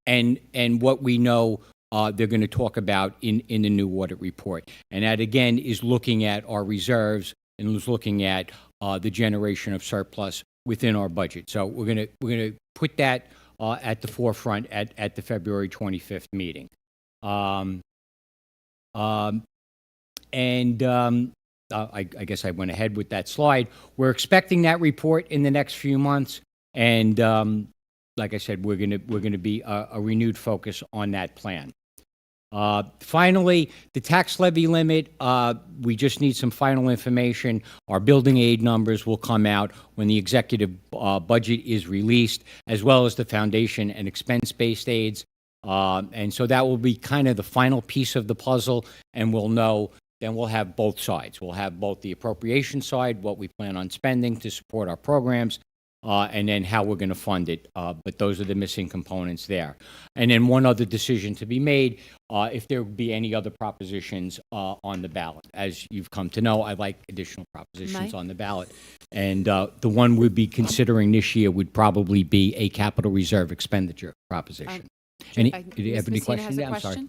and what we know they're going to talk about in the new audit report. And that, again, is looking at our reserves and is looking at the generation of surplus within our budget. So we're going to put that at the forefront at the February 25th meeting. I guess I went ahead with that slide. We're expecting that report in the next few months, and like I said, we're gonna be a renewed focus on that plan. Finally, the tax levy limit. We just need some final information. Our building aid numbers will come out when the executive budget is released, as well as the foundation and expense-based aids. And so that will be kind of the final piece of the puzzle, and we'll know. Then we'll have both sides. We'll have both the appropriation side, what we plan on spending to support our programs, and then how we're going to fund it. But those are the missing components there. And then one other decision to be made, if there would be any other propositions on the ballot. As you've come to know, I like additional propositions on the ballot. And the one we'd be considering this year would probably be a capital reserve expenditure proposition. Do you have any questions? I'm sorry.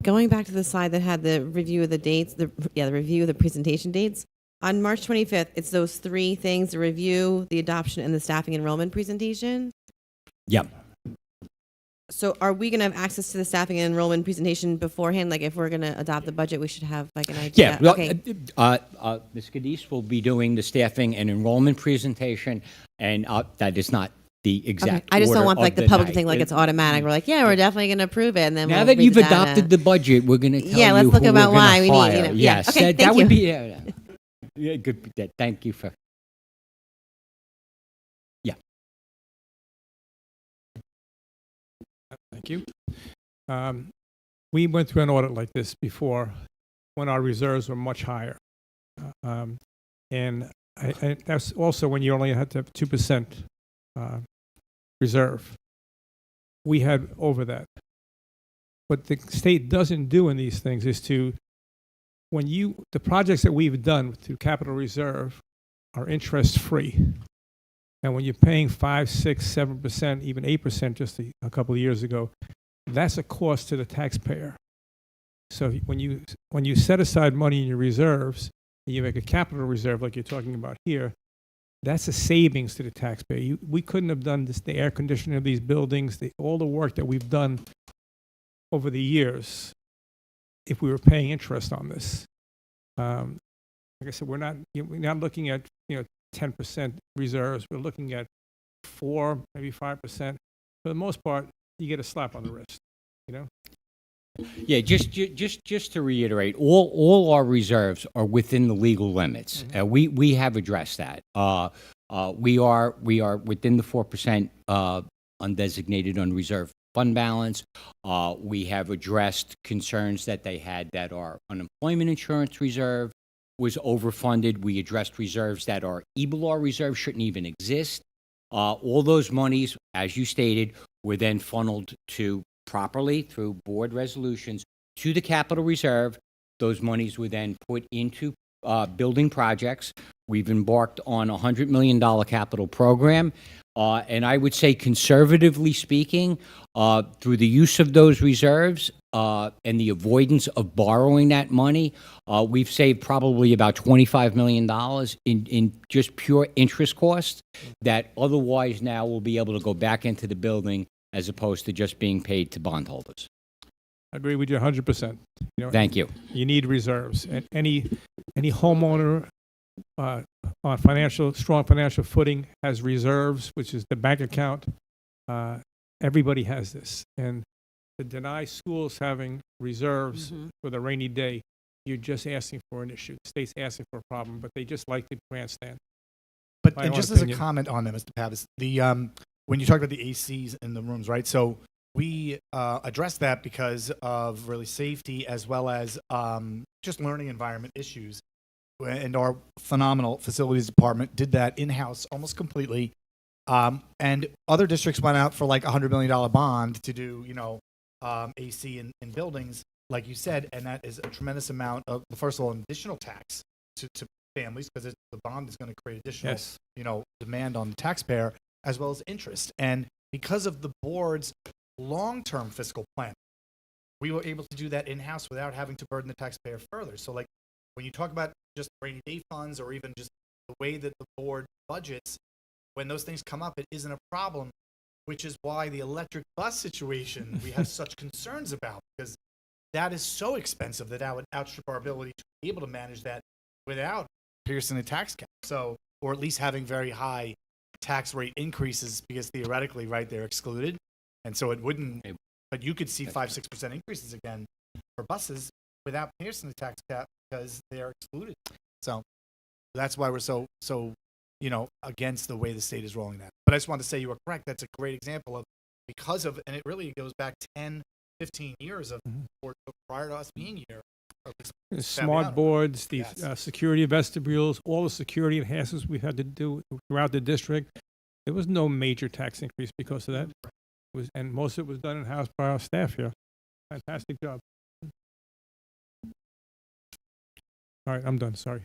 Going back to the slide that had the review of the dates, the review of the presentation dates. On March 25th, it's those three things: the review, the adoption, and the staffing enrollment presentation. Yep. So are we going to have access to the staffing and enrollment presentation beforehand? Like if we're going to adopt the budget, we should have like an idea. Yeah. Well, okay. Ms. Cadiz will be doing the staffing and enrollment presentation, and that is not the exact Okay. I just don't want order like of the public night. to think like it's automatic. We're like, yeah, we're definitely going to approve it, and then Now we'll that read you've the data. adopted the budget, we're going to tell Yeah, let's you look who about we're gonna why we need, hire. you know, Yes, okay, that thank would you. be yeah, good. Thank you for. Yeah. Thank you. We went through an audit like this before when our reserves were much higher. And that's also when you only had to have 2% reserve. We had over that. What the state doesn't do in these things is to, the projects that we've done through capital reserve are interest free. And when you're paying 5, 6, 7%, even 8% just a couple of years ago, that's a cost to the taxpayer. So when you set aside money in your reserves, and you make a capital reserve like you're talking about here, that's a savings to the taxpayer. We couldn't have done this, the air conditioning of these buildings, all the work that we've done over the years, if we were paying interest on this. Like I said, we're not looking at 10% reserves. We're looking at 4, maybe 5%. For the most part, you get a slap on the wrist. Yeah, just to reiterate, all our reserves are within the legal limits. We have addressed that. We are within the 4% undesignated unreserved fund balance. We have addressed concerns that they had that our unemployment insurance reserve was overfunded. We addressed reserves that our EBLR reserve shouldn't even exist. All those monies, as you stated, were then funneled to properly through board resolutions to the capital reserve. Those monies were then put into building projects. We've embarked on a $100 million capital program. And I would say, conservatively speaking, through the use of those reserves and the avoidance of borrowing that money, we've saved probably about $25 million in just pure interest costs that otherwise now will be able to go back into the building as opposed to just being paid to bondholders. I agree with you 100%. Thank you. You need reserves. And any homeowner on strong financial footing has reserves, which is the bank account. Everybody has this. And to deny schools having reserves for the rainy day, you're just asking for an issue. The state's asking for a problem, but they just like to grandstand. But My and own just opinion. as a comment on that, Mr. Pappas, when you talk about the ACs in the rooms, right? So we addressed that because of really safety as well as just learning environment issues. And our phenomenal facilities department did that in-house almost completely. And other districts went out for like a $100 million bond to do, AC in buildings, like you said, and that is a tremendous amount of, first of all, an additional tax to families because the bond is going to create additional, demand on the taxpayer as well as interest. And because of the board's long-term fiscal plan, we were able to do that in-house without having to burden the taxpayer further. So like when you talk about just rainy day funds or even just the way that the board budgets, when those things come up, it isn't a problem, which is why the electric bus situation we have such concerns about, because that is so expensive that would outstrip our ability to be able to manage that without piercing the tax cap. So, or at least having very high tax rate increases because theoretically, right, they're excluded. And so it wouldn't, but you could see 5-6% increases again for buses without piercing the tax cap because they're excluded. So that's why we're so against the way the state is rolling that. But I just wanted to say you were correct. That's a great example of, because of, and it really goes back 10, 15 years of prior to us being here. The smart boards, the security vestibules, all the security enhancements we've had to do throughout the district. There was no major tax increase because of that. And most of it was done in-house by our staff here. Fantastic job. All right, I'm done. Sorry.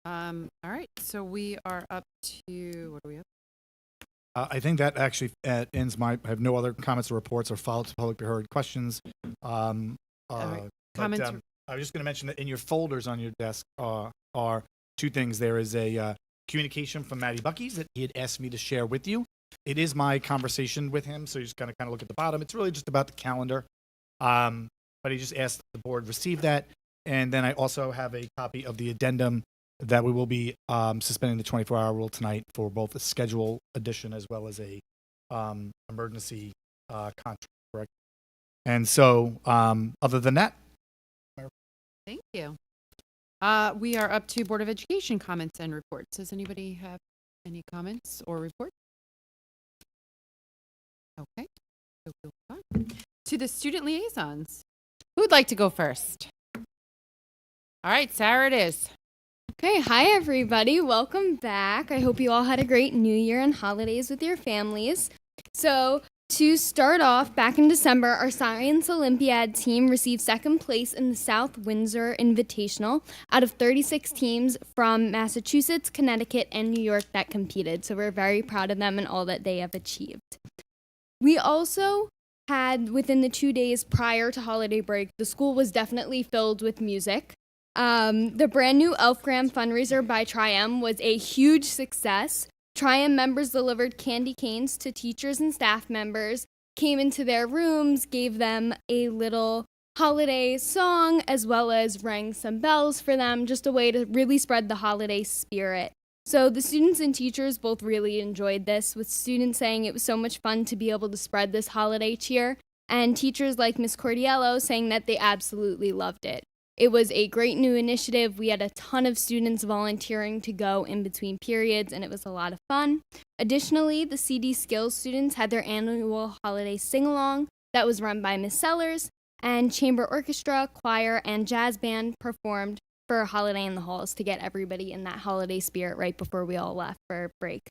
All right, so we are up to, what are we up? I think that actually ends I have no other comments or reports or follow-up to publicly heard questions. Comments? I was just going to mention that in your folders on your desk are two things. There is a communication from Matty Buckies that he had asked me to share with you. It is my conversation with him, so you just kind of look at the bottom. It's really just about the calendar, but he just asked that the board receive that. And then I also have a copy of the addendum that we will be suspending the 24-hour rule tonight for both a schedule addition as well as a emergency contract. Correct. And so, other than that, thank you. We are up to Board of Education comments and reports. Does anybody have any comments or reports? Okay. So we'll move on to the student liaisons. Who'd like to go first? All right, Sarah it is. Okay, hi everybody. Welcome back. I hope you all had a great New Year and holidays with your families. So To start off, back in December, our Science Olympiad team received second place in the South Windsor Invitational out of 36 teams from Massachusetts, Connecticut, and New York that competed. So we're very proud of them and all that they have achieved. We also had, within the 2 days prior to holiday break, the school was definitely filled with music. The brand new Elfgram fundraiser by Tri-M was a huge success. Tri-M members delivered candy canes to teachers and staff members, came into their rooms, gave them a little holiday song, as well as rang some bells for them, just a way to really spread the holiday spirit. So the students and teachers both really enjoyed this, with students saying it was so much fun to be able to spread this holiday cheer, and teachers like Miss Cordiello saying that they absolutely loved it. It was a great new initiative. We had a ton of students volunteering to go in between periods, and it was a lot of fun. Additionally, the CD Skills students had their annual holiday sing-along that was run by Miss Sellers, and chamber orchestra, choir, and jazz band performed for Holiday in the Halls to get everybody in that holiday spirit right before we all left for break.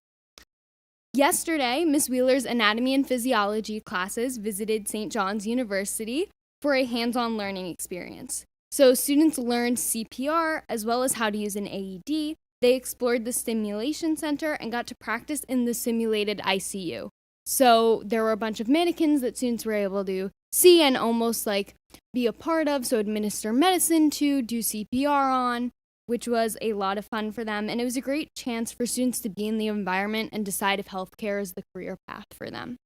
Yesterday, Miss Wheeler's anatomy and physiology classes visited St. John's University for a hands-on learning experience. So students learned CPR as well as how to use an AED. They explored the stimulation center and got to practice in the simulated ICU. So there were a bunch of mannequins that students were able to see and almost like be a part of, so administer medicine to, do CPR on, which was a lot of fun for them. And it was a great chance for students to be in the environment and decide if healthcare is the career path for them.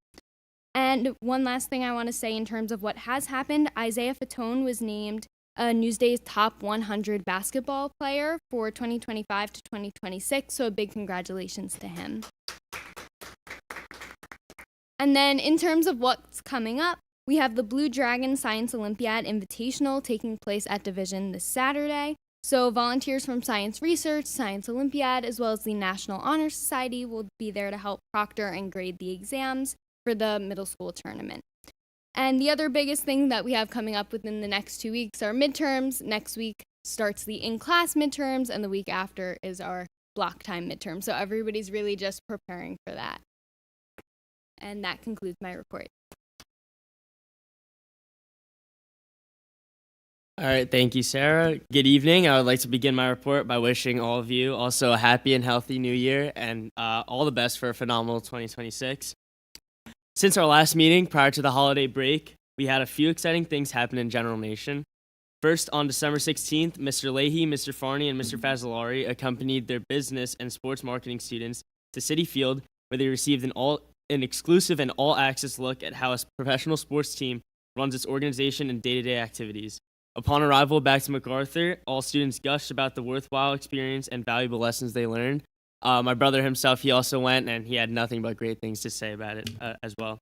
And one last thing I want to say in terms of what has happened, Isaiah Fatone was named Newsday's top 100 basketball player for 2025 to 2026, so a big congratulations to him. And then in terms of what's coming up, we have the Blue Dragon Science Olympiad Invitational taking place at Division this Saturday. So volunteers from Science Research, Science Olympiad, as well as the National Honor Society will be there to help proctor and grade the exams for the middle school tournament. And the other biggest thing that we have coming up within the next 2 weeks are midterms. Next week starts the in-class midterms, and the week after is our block time midterm. So everybody's really just preparing for that. And that concludes my report. All right, thank you, Sarah. Good evening. I would like to begin my report by wishing all of you also a happy and healthy new year and all the best for a phenomenal 2026. Since our last meeting prior to the holiday break, we had a few exciting things happen in General Nation. First, on December 16th, Mr. Leahy, Mr. Farney, and Mr. Fazzolari accompanied their business and sports marketing students to Citi Field, where they received an exclusive and all-access look at how a professional sports team runs its organization and day-to-day activities. Upon arrival back to MacArthur, all students gushed about the worthwhile experience and valuable lessons they learned. My brother himself, he also went, and he had nothing but great things to say about it as well.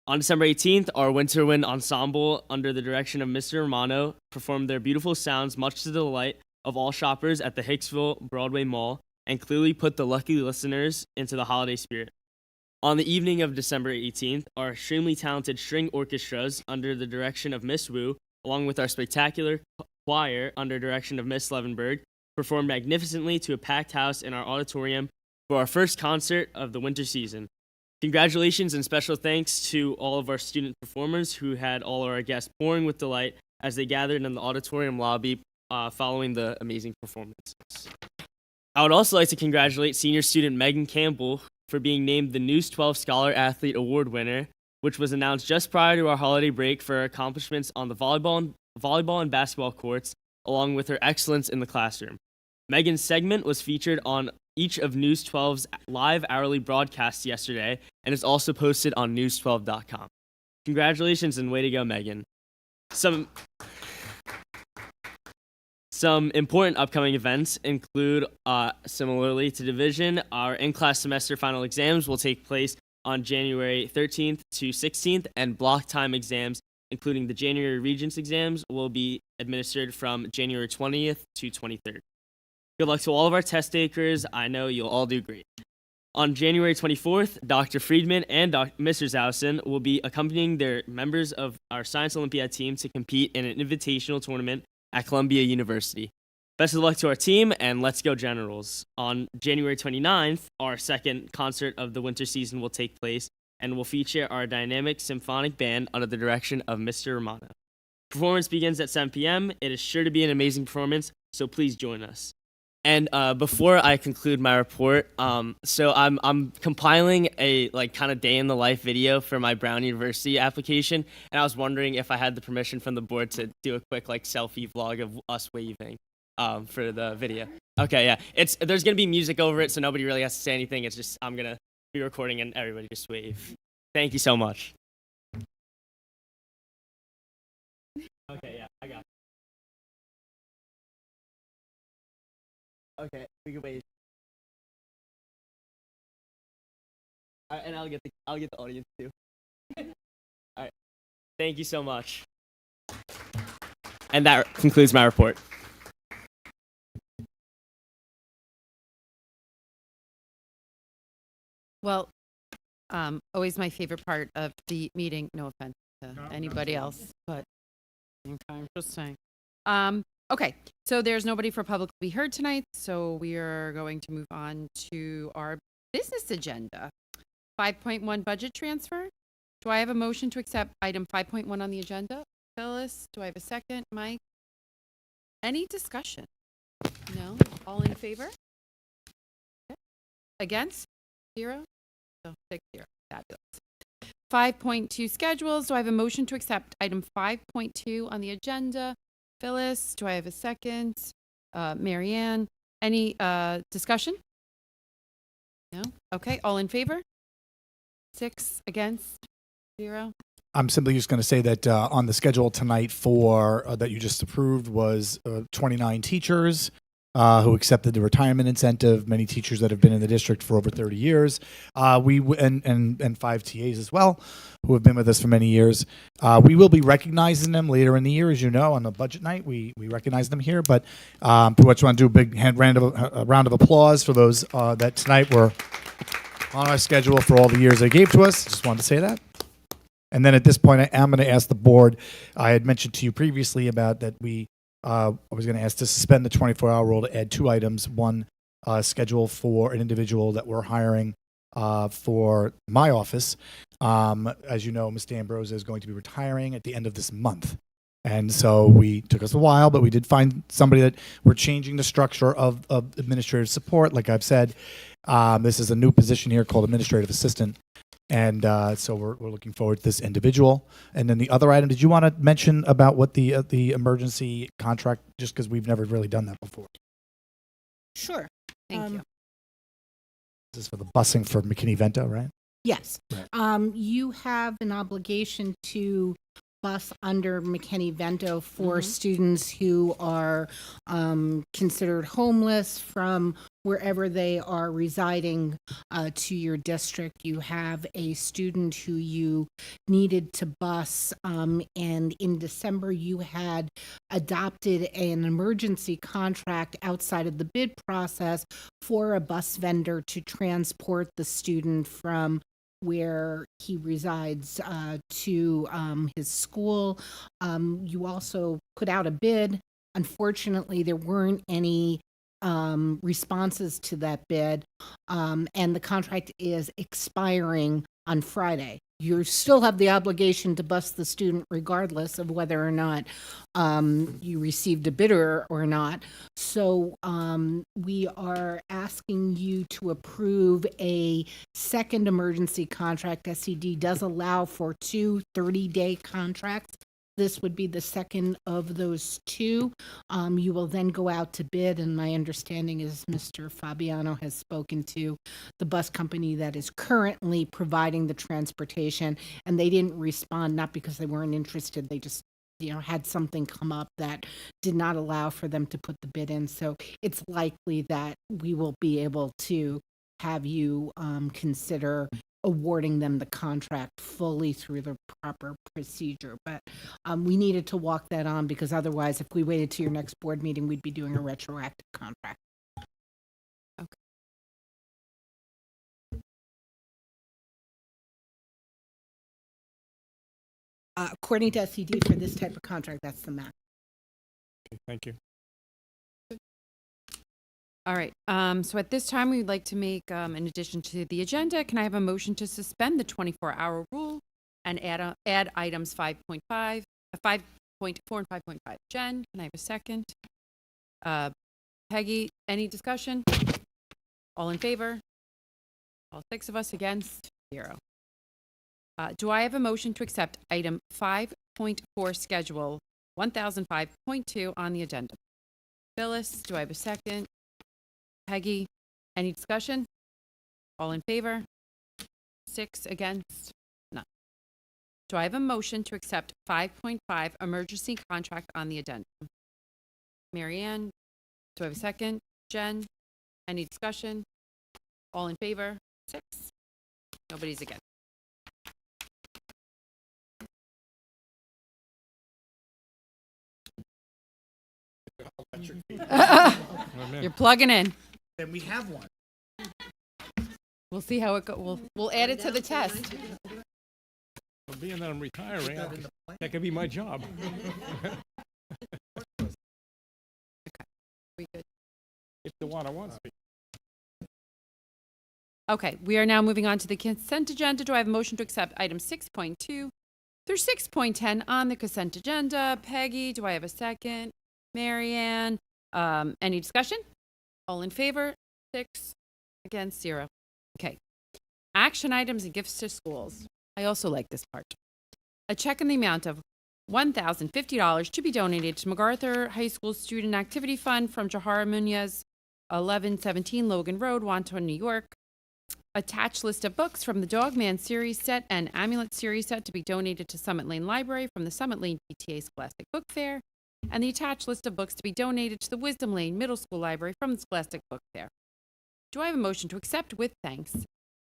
On December 18th, our Winter Wind Ensemble, under the direction of Mr. Romano, performed their beautiful sounds much to the delight of all shoppers at the Hicksville Broadway Mall and clearly put the lucky listeners into the holiday spirit. On the evening of December 18th, our extremely talented string orchestras, under the direction of Miss Wu, along with our spectacular choir, under direction of Miss Levenberg, performed magnificently to a packed house in our auditorium for our first concert of the winter season. Congratulations and special thanks to all of our student performers who had all of our guests pouring with delight as they gathered in the auditorium lobby following the amazing performances. I would also like to congratulate senior student Megan Campbell for being named the News 12 Scholar Athlete Award winner, which was announced just prior to our holiday break for her accomplishments on the volleyball and basketball courts, along with her excellence in the classroom. Megan's segment was featured on each of News 12's live hourly broadcasts yesterday and is also posted on news12.com. Congratulations and way to go, Megan. Some important upcoming events include, similarly to Division, our in-class semester final exams will take place on January 13th to 16th, and block time exams, including the January Regents exams, will be administered from January 20th to 23rd. Good luck to all of our test takers. I know you'll all do great. On January 24th, Dr. Friedman and Mr. Zausen will be accompanying their members of our Science Olympiad team to compete in an invitational tournament at Columbia University. Best of luck to our team, and let's go Generals. On January 29th, our second concert of the winter season will take place and will feature our dynamic symphonic band under the direction of Mr. Romano. Performance begins at 7 p.m. It is sure to be an amazing performance, so please join us. And before I conclude my report, so I'm compiling a kind of day in the life video for my Brown University application, and I was wondering if I had the permission from the board to do a quick selfie vlog of us waving for the video. Okay, yeah, there's gonna be music over it, so nobody really has to say anything. It's just I'm gonna be recording and everybody just wave. Thank you so much. Okay, yeah, I got it. Okay, we can wait. All right, and I'll get the audience too. All right, thank you so much. And that concludes my report. Well, always my favorite part of the meeting. No offense to anybody else, but okay, I'm just saying. Okay, so there's nobody for public to be heard tonight, so we are going to move on to our business agenda. 5.1 budget transfer. Do I have a motion to accept item 5.1 on the agenda? Phyllis, do I have a second? Mike? Any discussion? No? All in favor? Okay. Against? 0? So 6-0. Fabulous. 5.2 schedules. Do I have a motion to accept item 5.2 on the agenda? Phyllis, do I have a second? Marianne, any discussion? No? Okay, all in favor? 6 against, 0. I'm simply just going to say that on the schedule tonight for that you just approved was 29 teachers who accepted the retirement incentive. Many teachers that have been in the district for over 30 years. And 5 TAs as well, who have been with us for many years. We will be recognizing them later in the year, as you know, on the budget night. We recognize them here, but pretty much want to do a big round of applause for those that tonight were on our schedule for all the years they gave to us. Just wanted to say that. And then at this point, I am going to ask the board. I had mentioned to you previously about that I was going to ask to suspend the 24-hour rule to add 2 items. One, schedule for an individual that we're hiring for my office. As you know, Mr. Ambrose is going to be retiring at the end of this month. And so we took us a while, but we did find somebody that we're changing the structure of administrative support. Like I've said, this is a new position here called administrative assistant. And so we're looking forward to this individual. And then the other item, did you want to mention about what the emergency contract, just because we've never really done that before? Sure. Thank you. This is for the busing for McKinney-Vento, right? Yes. Right. You have an obligation to bus under McKinney-Vento for students who are considered homeless from wherever they are residing to your district. You have a student who you needed to bus, and in December you had adopted an emergency contract outside of the bid process for a bus vendor to transport the student from where he resides to his school. You also put out a bid. Unfortunately, there weren't any responses to that bid, and the contract is expiring on Friday. You still have the obligation to bus the student regardless of whether or not you received a bidder or not. So we are asking you to approve a second emergency contract. SED does allow for 2 30-day contracts. This would be the second of those 2. You will then go out to bid, and my understanding is Mr. Fabiano has spoken to the bus company that is currently providing the transportation, and they didn't respond, not because they weren't interested, they just had something come up that did not allow for them to put the bid in. So it's likely that we will be able to have you consider awarding them the contract fully through the proper procedure. But we needed to walk that on because otherwise, if we waited to your next board meeting, we'd be doing a retroactive contract. Okay. According to SED, for this type of contract, that's the max. Okay, thank you. All right. So at this time, we'd like to make, in addition to the agenda, can I have a motion to suspend the 24-hour rule and add items 5.5, 5.4 and 5.5? Jen, can I have a second? Peggy, any discussion? All in favor? All 6 of us against? 0. Do I have a motion to accept item 5.4 schedule 1005.2 on the agenda? Phyllis, do I have a second? Peggy, any discussion? All in favor? 6 against? None. Do I have a motion to accept 5.5 emergency contract on the addendum? Marianne, do I have a second? Jen, any discussion? All in favor? 6. Nobody's against. You're plugging in. Then we have one. We'll see how it goes. We'll add it to the test. Well, being that I'm retiring, that could be my job. We good. If the water wants me. Okay, we are now moving on to the consent agenda. Do I have a motion to accept items 6.2 through 6.10 on the consent agenda? Peggy, do I have a second? Marianne, any discussion? All in favor? 6 against 0. Okay. Action items and gifts to schools. I also like this part. A check in the amount of $1,050 to be donated to MacArthur High School Student Activity Fund from Jahara Munez, 1117 Logan Road, Wantagh, New York. Attached list of books from the Dogman series set and Amulet series set to be donated to Summit Lane Library from the Summit Lane PTA Scholastic Book Fair. And the attached list of books to be donated to the Wisdom Lane Middle School Library from the Scholastic Book Fair. Do I have a motion to accept with thanks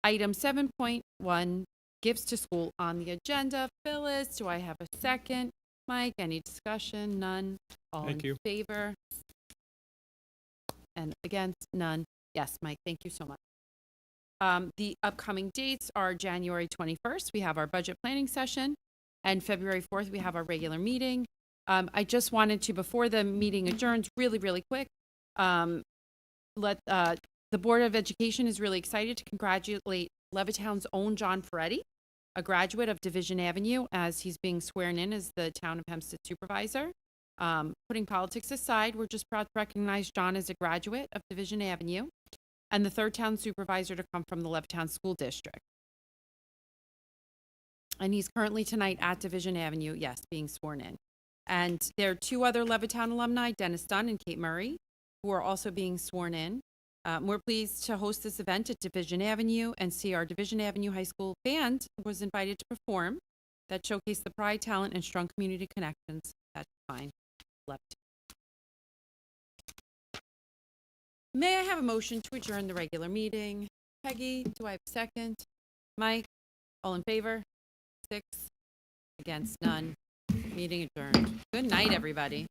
item 7.1, gifts to school on the agenda? Phyllis, do I have a second? Mike, any discussion? None. All Thank in you. favor? And against? None. Yes, Mike, thank you so much. The upcoming dates are January 21st. We have our budget planning session, and February 4th, we have our regular meeting. I just wanted to, before the meeting adjourns, really, really quick, the Board of Education is really excited to congratulate Levittown's own John Ferretti, a graduate of Division Avenue, as he's being sworn in as the Town of Hempstead Supervisor. Putting politics aside, we're just proud to recognize John as a graduate of Division Avenue and the third town supervisor to come from the Levittown School District. And he's currently tonight at Division Avenue, yes, being sworn in. And there are 2 other Levittown alumni, Dennis Dunn and Kate Murray, who are also being sworn in. We're pleased to host this event at Division Avenue and see our Division Avenue High School band was invited to perform that showcased the pride, talent, and strong community connections that define Levittown. May I have a motion to adjourn the regular meeting? Peggy, do I have a second? Mike, all in favor? 6 against, none. Meeting adjourned. Good night, everybody.